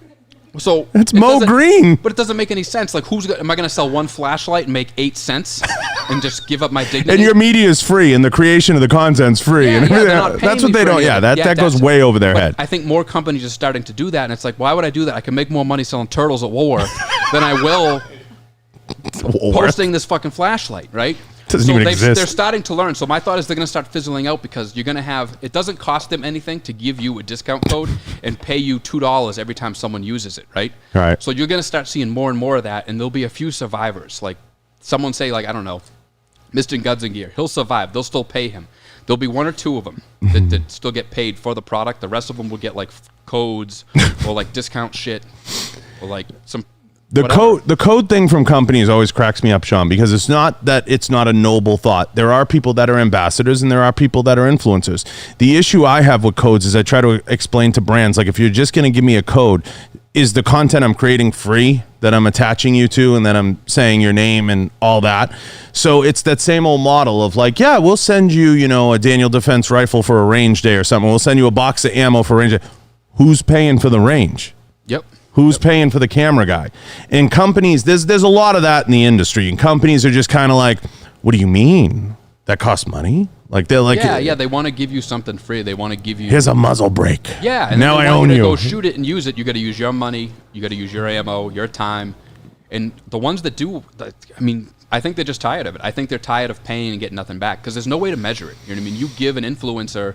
So it's Mo Green. But it doesn't make any sense. Like, am I going to sell one flashlight and make 8 cents and just give up my dignity? And your media is free, and the creation of the content's free. Yeah, and that's what they don't. Yeah, that goes way over their head. I think more companies are starting to do that, and it's like, why would I do that? I can make more money selling turtles at Woolworth than I will posting this fucking flashlight, right? Doesn't even exist. They're starting to learn. So my thought is they're going to start fizzling out, because you're going to have, it doesn't cost them anything to give you a discount code and pay you $2 every time someone uses it, right? Right. So you're going to start seeing more and more of that, and there'll be a few survivors. Like, someone say, like, I don't know, Mr. Guns and Gear, he'll survive. They'll still pay him. There'll be 1 or 2 of them that still get paid for the product. The rest of them will get like codes or like discount shit or like some The code thing from companies always cracks me up, Shawn, because it's not that it's not a noble thought. There are people that are ambassadors and there are people that are influencers. The issue I have with codes is I try to explain to brands, like, if you're just going to give me a code, is the content I'm creating free that I'm attaching you to and then I'm saying your name and all that? So it's that same old model of like, yeah, we'll send you, a Daniel Defense rifle for a range day or something. We'll send you a box of ammo for range day. Who's paying for the range? Yep. Who's paying for the camera guy? And companies, there's a lot of that in the industry. And companies are just kind of like, what do you mean? That costs money? Like, they're like, yeah, they want to give you something free. They want to give you... Here's a muzzle brake. Yeah, and now I own you. Go shoot it and use it. You got to use your money. You got to use your ammo, your time. And the ones that do, I think they're just tired of it. I think they're tired of paying and getting nothing back because there's no way to measure it. You know what I mean? You give an influencer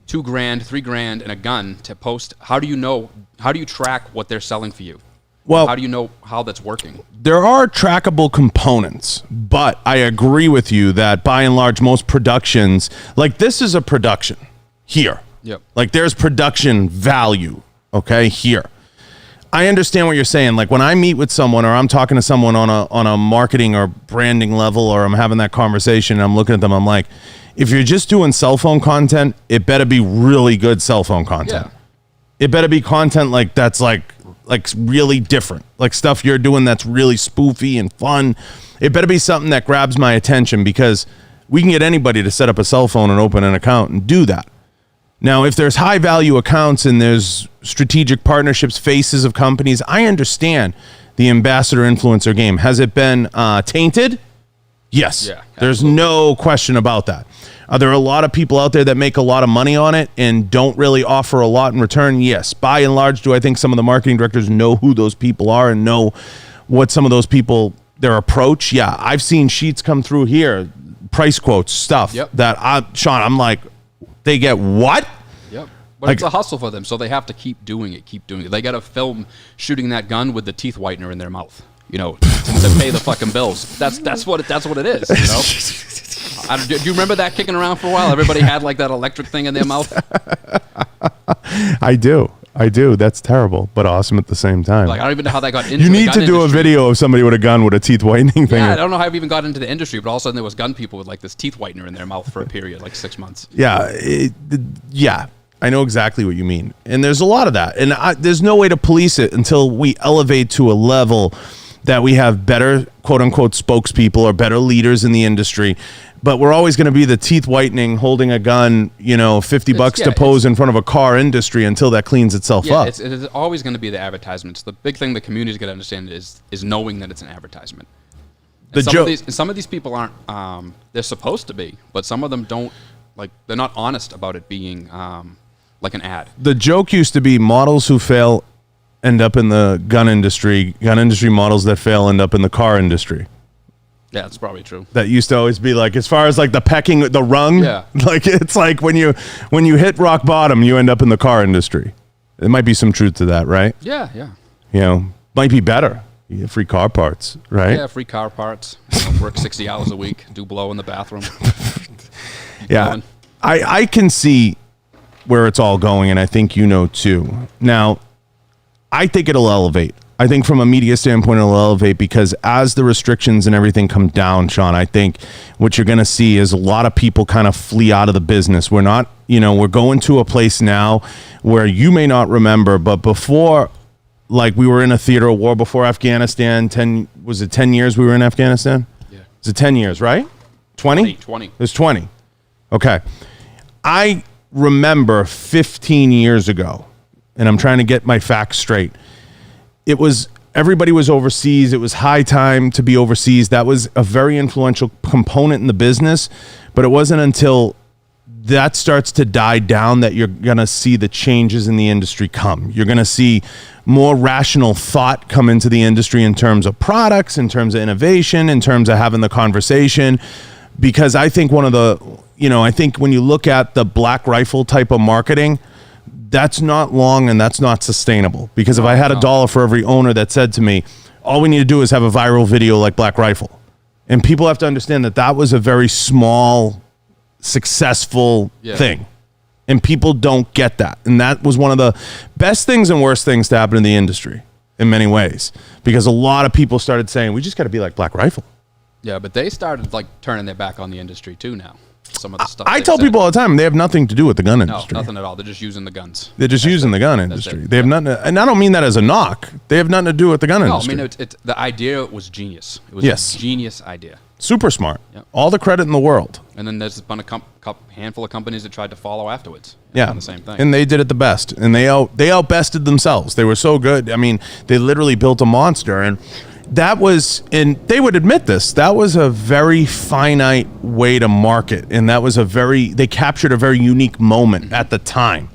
$2,000, $3,000 and a gun to post. How do you know? How do you track what they're selling for you? Well, how do you know how that's working? There are trackable components, but I agree with you that by and large, most productions, like this is a production here. Yep. Like there's production value, okay, here. I understand what you're saying. Like when I meet with someone or I'm talking to someone on a marketing or branding level, or I'm having that conversation and I'm looking at them, I'm like, if you're just doing cell phone content, it better be really good cell phone content. Yeah. It better be content like that's like really different, like stuff you're doing that's really spoofy and fun. It better be something that grabs my attention, because we can get anybody to set up a cell phone and open an account and do that. Now, if there's high value accounts and there's strategic partnerships, faces of companies, I understand the ambassador influencer game. Has it been tainted? Yes. Yeah, there's no question about that. Are there a lot of people out there that make a lot of money on it and don't really offer a lot in return? Yes. By and large, do I think some of the marketing directors know who those people are and know what some of those people, their approach? Yeah. I've seen sheets come through here, price quotes, stuff that Shawn, I'm like, they get what? Yep. But it's a hustle for them, so they have to keep doing it. They got to film shooting that gun with the teeth whitener in their mouth, to pay the fucking bills. That's what it is, do you remember that kicking around for a while? Everybody had like that electric thing in their mouth. I do. That's terrible, but awesome at the same time. Like, I don't even know how that got into the You need to do industry. A video of somebody with a gun with a teeth whitening thing. Yeah, I don't know how we even got into the industry, but all of a sudden there was gun people with like this teeth whitener in their mouth for a period, like 6 months. Yeah. I know exactly what you mean. And there's a lot of that. And there's no way to police it until we elevate to a level that we have better, quote unquote, spokespeople or better leaders in the industry. But we're always going to be the teeth whitening, holding a gun, $50 to pose in front of a car industry until that cleans itself up. It is always going to be the advertisements. The big thing the community's got to understand is knowing that it's an advertisement. Some of these people aren't, they're supposed to be, but some of them don't, like, they're not honest about it being like an ad. The joke used to be models who fail end up in the gun industry models that fail end up in the car industry. Yeah, that's probably true. That used to always be like, as far as like the rung, like it's like when you hit rock bottom, you end up in the car industry. There might be some truth to that, right? Yeah. Might be better. You get free car parts, right? Yeah, free car parts. Work 60 hours a week, do blow in the bathroom. Yeah, I can see where it's all going, and I think too. Now, I think it'll elevate. I think from a media standpoint, it'll elevate, because as the restrictions and everything come down, Shawn, I think what you're going to see is a lot of people kind of flee out of the business. We're not, we're going to a place now where you may not remember, but before, like we were in a theater of war before Afghanistan, 10 years we were in Afghanistan? Yeah. Is it 10 years, right? 20? 20. It was 20. Okay. I remember 15 years ago, and I'm trying to get my facts straight. Everybody was overseas. It was high time to be overseas. That was a very influential component in the business, but it wasn't until that starts to die down that you're going to see the changes in the industry come. You're going to see more rational thought come into the industry in terms of products, in terms of innovation, in terms of having the conversation, because I think I think when you look at the black rifle type of marketing, that's not long and that's not sustainable. Because if I had $1 for every owner that said to me, all we need to do is have a viral video like Black Rifle. And people have to understand that was a very small, successful thing. And people don't get that. And that was one of the best things and worst things to happen in the industry. in many ways, because a lot of people started saying, we just got to be like Black Rifle. Yeah, but they started like turning their back on the industry too now. Some of the stuff I tell people all the time, they have nothing to do with the gun industry. No, nothing at all. They're just using the guns. They're just using the gun industry. They have nothing, and I don't mean that as a knock. They have nothing to do with the gun industry. No, I mean, the idea was genius. It was a genius idea. Super smart. Yep. All the credit in the world. And then there's been a handful of companies that tried to follow afterwards. Yeah, the same thing. And they did it the best. And they outbested themselves. They were so good. I mean, they literally built a monster. And that was, and they would admit this, that was a very finite way to market. And that was they captured a very unique moment at the time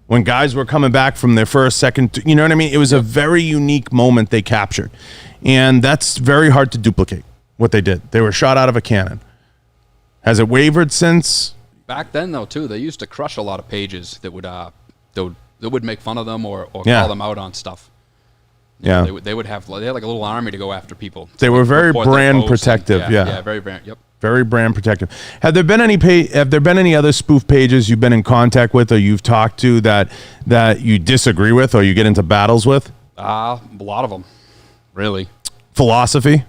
when guys were coming back from their first, second, you know what I mean? It was a very unique moment they captured. And that's very hard to duplicate, what they did. They were shot out of a cannon. Has it wavered since? Back then, though, too, they used to crush a lot of pages that would make fun of them or call them out on stuff. Yeah, they would have like a little army to go after people. They were very brand protective. Yeah, very brand. Yep, very brand protective. Have there been any other spoof pages you've been in contact with or you've talked to that you disagree with or you get into battles with? A lot of them, really. Philosophy?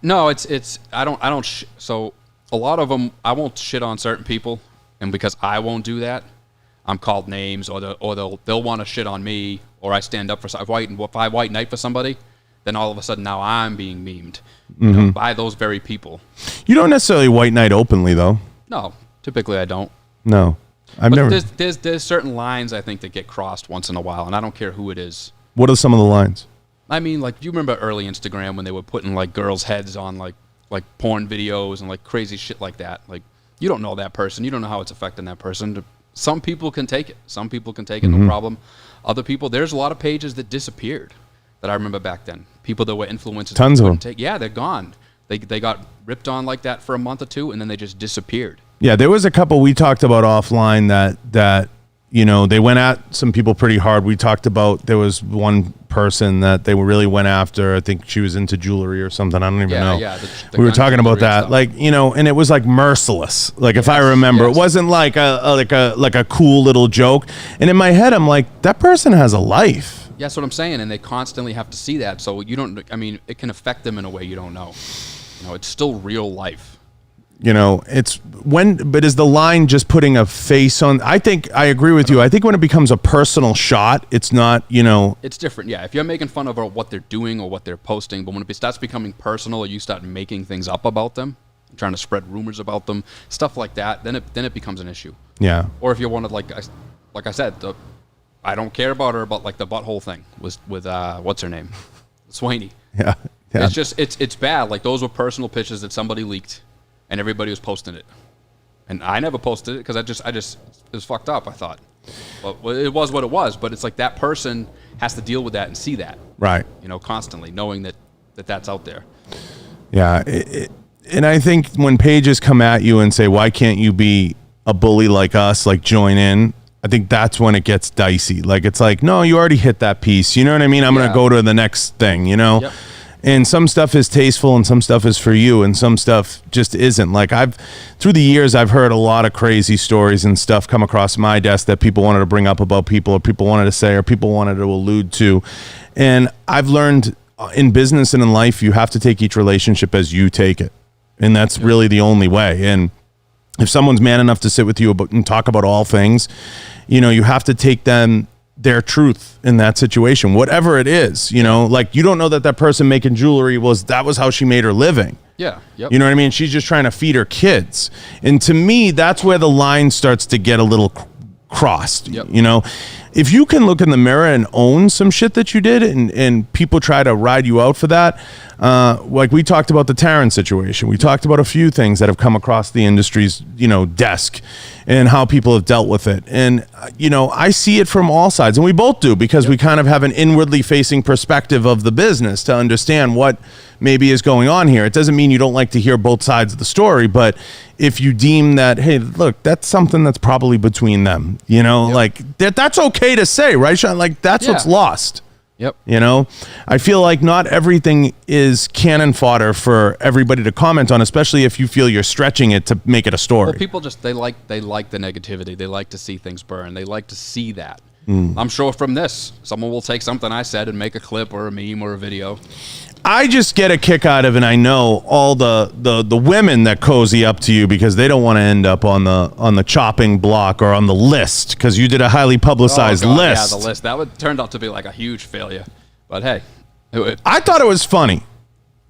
No, it's I don't. So a lot of them, I won't shit on certain people, and because I won't do that, I'm called names, or they'll want to shit on me, or I stand up for if I white knight for somebody, then all of a sudden now I'm being memed by those very people. You don't necessarily white knight openly though. No, typically I don't. No, I've never. There's certain lines I think that get crossed once in a while, and I don't care who it is. What are some of the lines? I mean, like, do you remember early Instagram when they were putting like girls' heads on like porn videos and like crazy shit like that? Like, you don't know that person. You don't know how it's affecting that person. Some people can take it. Some people can take it, no problem. Other people, there's a lot of pages that disappeared that I remember back then. People that were influencers. Tons of them. Yeah, they're gone. They got ripped on like that for a month or two, and then they just disappeared. Yeah, there was a couple we talked about offline that they went at some people pretty hard. We talked about there was one person that they really went after. I think she was into jewelry or something. I don't even know. Yeah, we were talking about that, and it was like merciless. Like if I remember, it wasn't like a cool little joke. And in my head, I'm like, that person has a life. Yeah, that's what I'm saying, and they constantly have to see that. So you don't. I mean, it can affect them in a way you don't know. It's still real life. But is the line just putting a face on? I agree with you. I think when it becomes a personal shot, it's not, It's different, yeah. If you're making fun of what they're doing or what they're posting, but when it starts becoming personal or you start making things up about them, trying to spread rumors about them, stuff like that, then it becomes an issue. Yeah. Or if you wanted, like I said, I don't care about her, but like the butthole thing was with, what's her name? Swaney. Yeah. It's just, it's bad. Like those were personal pictures that somebody leaked. And everybody was posting it, and I never posted it because I just it was fucked up. I thought, well, it was what it was. But it's like that person has to deal with that and see that, right? Constantly knowing that's out there. Yeah, and I think when pages come at you and say, "Why can't you be a bully like us? Like join in." I think that's when it gets dicey. Like it's like, no, you already hit that piece. You know what I mean? I'm gonna go to the next thing. Yep. And some stuff is tasteful and some stuff is for you and some stuff just isn't. Like through the years, I've heard a lot of crazy stories and stuff come across my desk that people wanted to bring up about people or people wanted to say or people wanted to allude to. And I've learned in business and in life, you have to take each relationship as you take it. And that's really the only way. And if someone's man enough to sit with you and talk about all things, you have to take their truth in that situation, whatever it is, like you don't know that person making jewelry was how she made her living. Yeah. Yep. You know what I mean? She's just trying to feed her kids. And to me, that's where the line starts to get a little crossed. Yep. If you can look in the mirror and own some shit that you did and people try to ride you out for that, like we talked about the Taryn situation. We talked about a few things that have come across the industry's, desk and how people have dealt with it. And, I see it from all sides and we both do because we kind of have an inwardly facing perspective of the business to understand what maybe is going on here. It doesn't mean you don't like to hear both sides of the story, but if you deem that, hey, look, that's something that's probably between them, like that's okay to say, right, Shawn? Like that's what's lost. Yep. I feel like not everything is cannon fodder for everybody to comment on, especially if you feel you're stretching it to make it a story. Well, people just they like the negativity. They like to see things burn. They like to see that. I'm sure from this, someone will take something I said and make a clip or a meme or a video. I just get a kick out of, and I know all the women that cozy up to you because they don't want to end up on the chopping block or on the list because you did a highly publicized list. Yeah, the list. That turned out to be like a huge failure. But hey. I thought it was funny.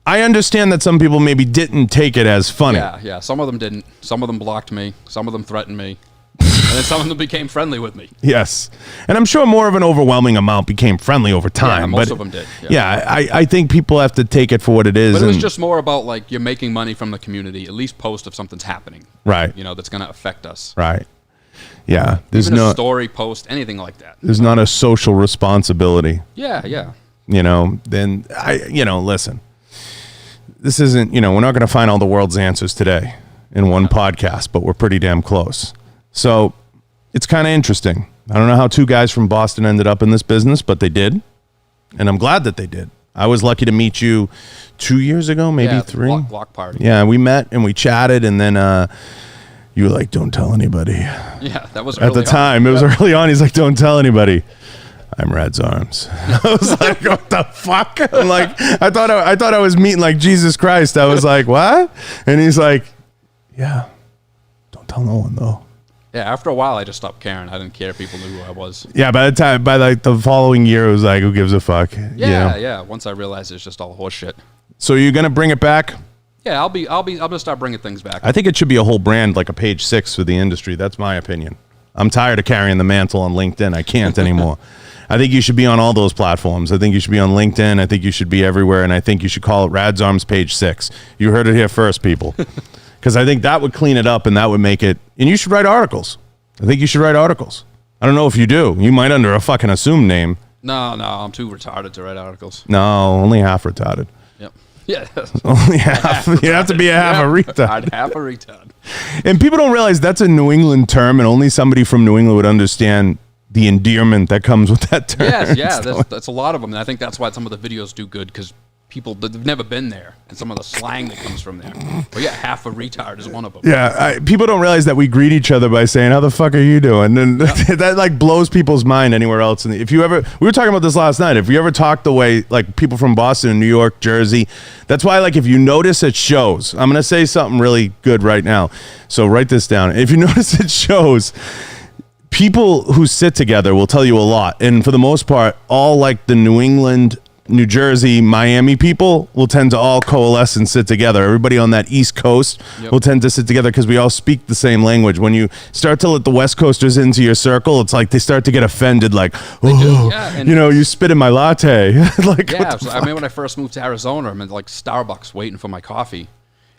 I understand that some people maybe didn't take it as funny. Yeah. Some of them didn't. Some of them blocked me. Some of them threatened me. And then some of them became friendly with me. Yes. And I'm sure more of an overwhelming amount became friendly over time. Yeah, most of them did. Yeah, I think people have to take it for what it is. But it was just more about, like, you're making money from the community. At least post if something's happening. Right. You know, that's going to affect us. Right. Yeah. There's Even no a story post, anything like that. There's not a social responsibility. Yeah. You know, then listen. This isn't, we're not going to find all the world's answers today in one podcast, but we're pretty damn close. So it's kind of interesting. I don't know how two guys from Boston ended up in this business, but they did. And I'm glad that they did. I was lucky to meet you 2 years ago, maybe 3. Block party. Yeah, we met and we chatted, and then you were like, don't tell anybody. Yeah, that was at the time. It was early on. He's like, don't tell anybody. I'm Rads Arms. I was like, what the fuck? I'm like, I thought I was meeting like Jesus Christ. I was like, what? And he's like, yeah, don't tell no one though. Yeah, after a while, I just stopped caring. I didn't care if people knew who I was. Yeah, by the following year, it was like, who gives a fuck? Yeah. Once I realized it's just all horse shit. So you're gonna bring it back? Yeah, I'm gonna start bringing things back. I think it should be a whole brand, like a page 6 for the industry. That's my opinion. I'm tired of carrying the mantle on LinkedIn. I can't anymore. I think you should be on all those platforms. I think you should be on LinkedIn. I think you should be everywhere, and I think you should call it Rads Arms Page 6. You heard it here first, people. Because I think that would clean it up, and that would make it... And you should write articles. I think you should write articles. I don't know if you do. You might under a fucking assumed name. No, I'm too retarded to write articles. No, only half retarded. Yep. Yeah. Only half. You have to be a half a retard. Half a retard. And people don't realize that's a New England term, and only somebody from New England would understand the endearment that comes with that term. Yes, yeah, that's a lot of them. And I think that's why some of the videos do good, because people, they've never been there, and some of the slang that comes from there. But yeah, half a retard is one of them. Yeah, people don't realize that we greet each other by saying, how the fuck are you doing? And that like blows people's mind anywhere else. And if you ever, we were talking about this last night, if you ever talk the way like people from Boston, New York, Jersey, that's why like if you notice at shows, I'm going to say something really good right now. So write this down. If you notice at shows, people who sit together will tell you a lot. And for the most part, all like the New England, New Jersey, Miami people will tend to all coalesce and sit together. Everybody on that East Coast will tend to sit together because we all speak the same language. When you start to let the West Coasters into your circle, it's like they start to get offended, like, oh, yeah, you spit in my latte. Like, yeah, so I mean, when I first moved to Arizona, I'm in like Starbucks waiting for my coffee.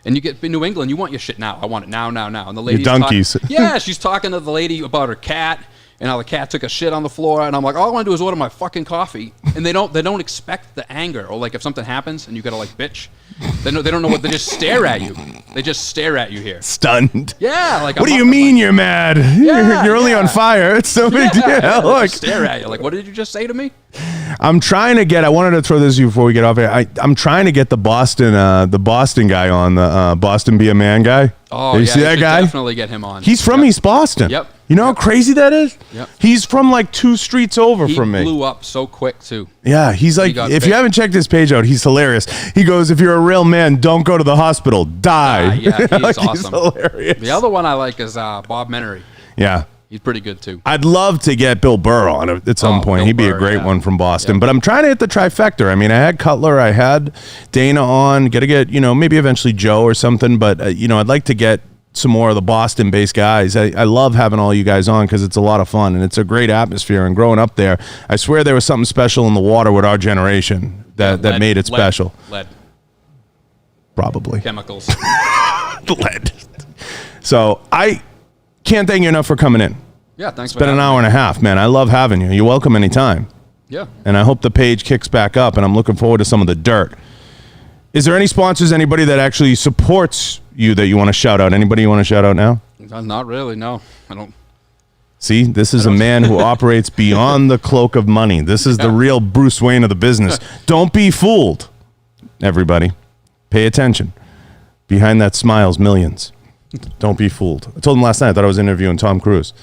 And you get in New England, you want your shit now. I want it now. And the lady, donkeys. Yeah, she's talking to the lady about her cat and how the cat took a shit on the floor. And I'm like, all I want to do is order my fucking coffee. And they don't expect the anger, or like if something happens and you gotta like bitch, they don't know what. They just stare at you. They just stare at you here. Stunned. Yeah, like what do you mean you're mad? You're only on fire. It's no big deal. Yeah, like, stare at you. Like, what did you just say to me? I'm trying to get. I wanted to throw this to you before we get off here. I'm trying to get the Boston guy on, the Boston Be a Man guy. Oh, you see that guy? Definitely get him on. He's from East Boston. Yep. You know how crazy that is? Yep. He's from like 2 streets over from me. He blew up so quick too. Yeah, he's like, if you haven't checked his page out, he's hilarious. He goes, if you're a real man, don't go to the hospital, die. Yeah, he's like, awesome. He's hilarious. The other one I like is Bob Menery. Yeah. He's pretty good too. I'd love to get Bill Burr on at some point. Bill He'd be Burr, a great one from Boston. Yeah. But I'm trying to hit the trifecta. I mean, I had Cutler, I had Dana on. Got to get, maybe eventually Joe or something. But, I'd like to get some more of the Boston-based guys. I love having all you guys on because it's a lot of fun and it's a great atmosphere. And growing up there, I swear there was something special in the water with our generation that made it special. Lead. Probably. Chemicals. Lead. So I can't thank you enough for coming in. Yeah, thanks. It's been an hour and a half, man. I love having you. You're welcome anytime. Yeah. And I hope the page kicks back up, and I'm looking forward to some of the dirt. Is there any sponsors, anybody that actually supports you that you want to shout out? Anybody you want to shout out now? Not really, no. I don't. See, this is a man who operates beyond the cloak of money. This is the real Bruce Wayne of the business. Don't be fooled, everybody. Pay attention. Behind that smile's millions. Don't be fooled. I told him last night I thought I was interviewing Tom Cruise.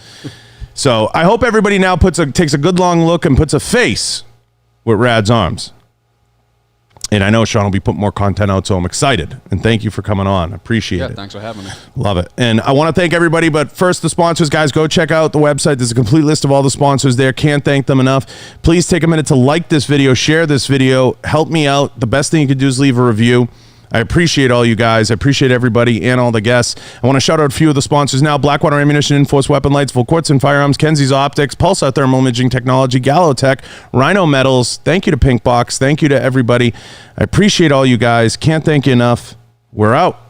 So I hope everybody now takes a good long look and puts a face with Rads Arms. And I know Shawn will be putting more content out, so I'm excited. And thank you for coming on. I appreciate it. Yeah, thanks for having me. Love it. And I want to thank everybody, but first the sponsors, guys, go check out the website. There's a complete list of all the sponsors there. Can't thank them enough. Please take a minute to like this video, share this video, help me out. The best thing you can do is leave a review. I appreciate all you guys. I appreciate everybody and all the guests. I want to shout out a few of the sponsors now. Blackwater Ammunition, Enforced Weapon Lights, Full Quartz and Firearms, Kenzie's Optics, Pulsar Thermal Imaging Technology, Gallo Tech, Rhino Metals. Thank you to Pink Box. Thank you to everybody. I appreciate all you guys. Can't thank you enough. We're out.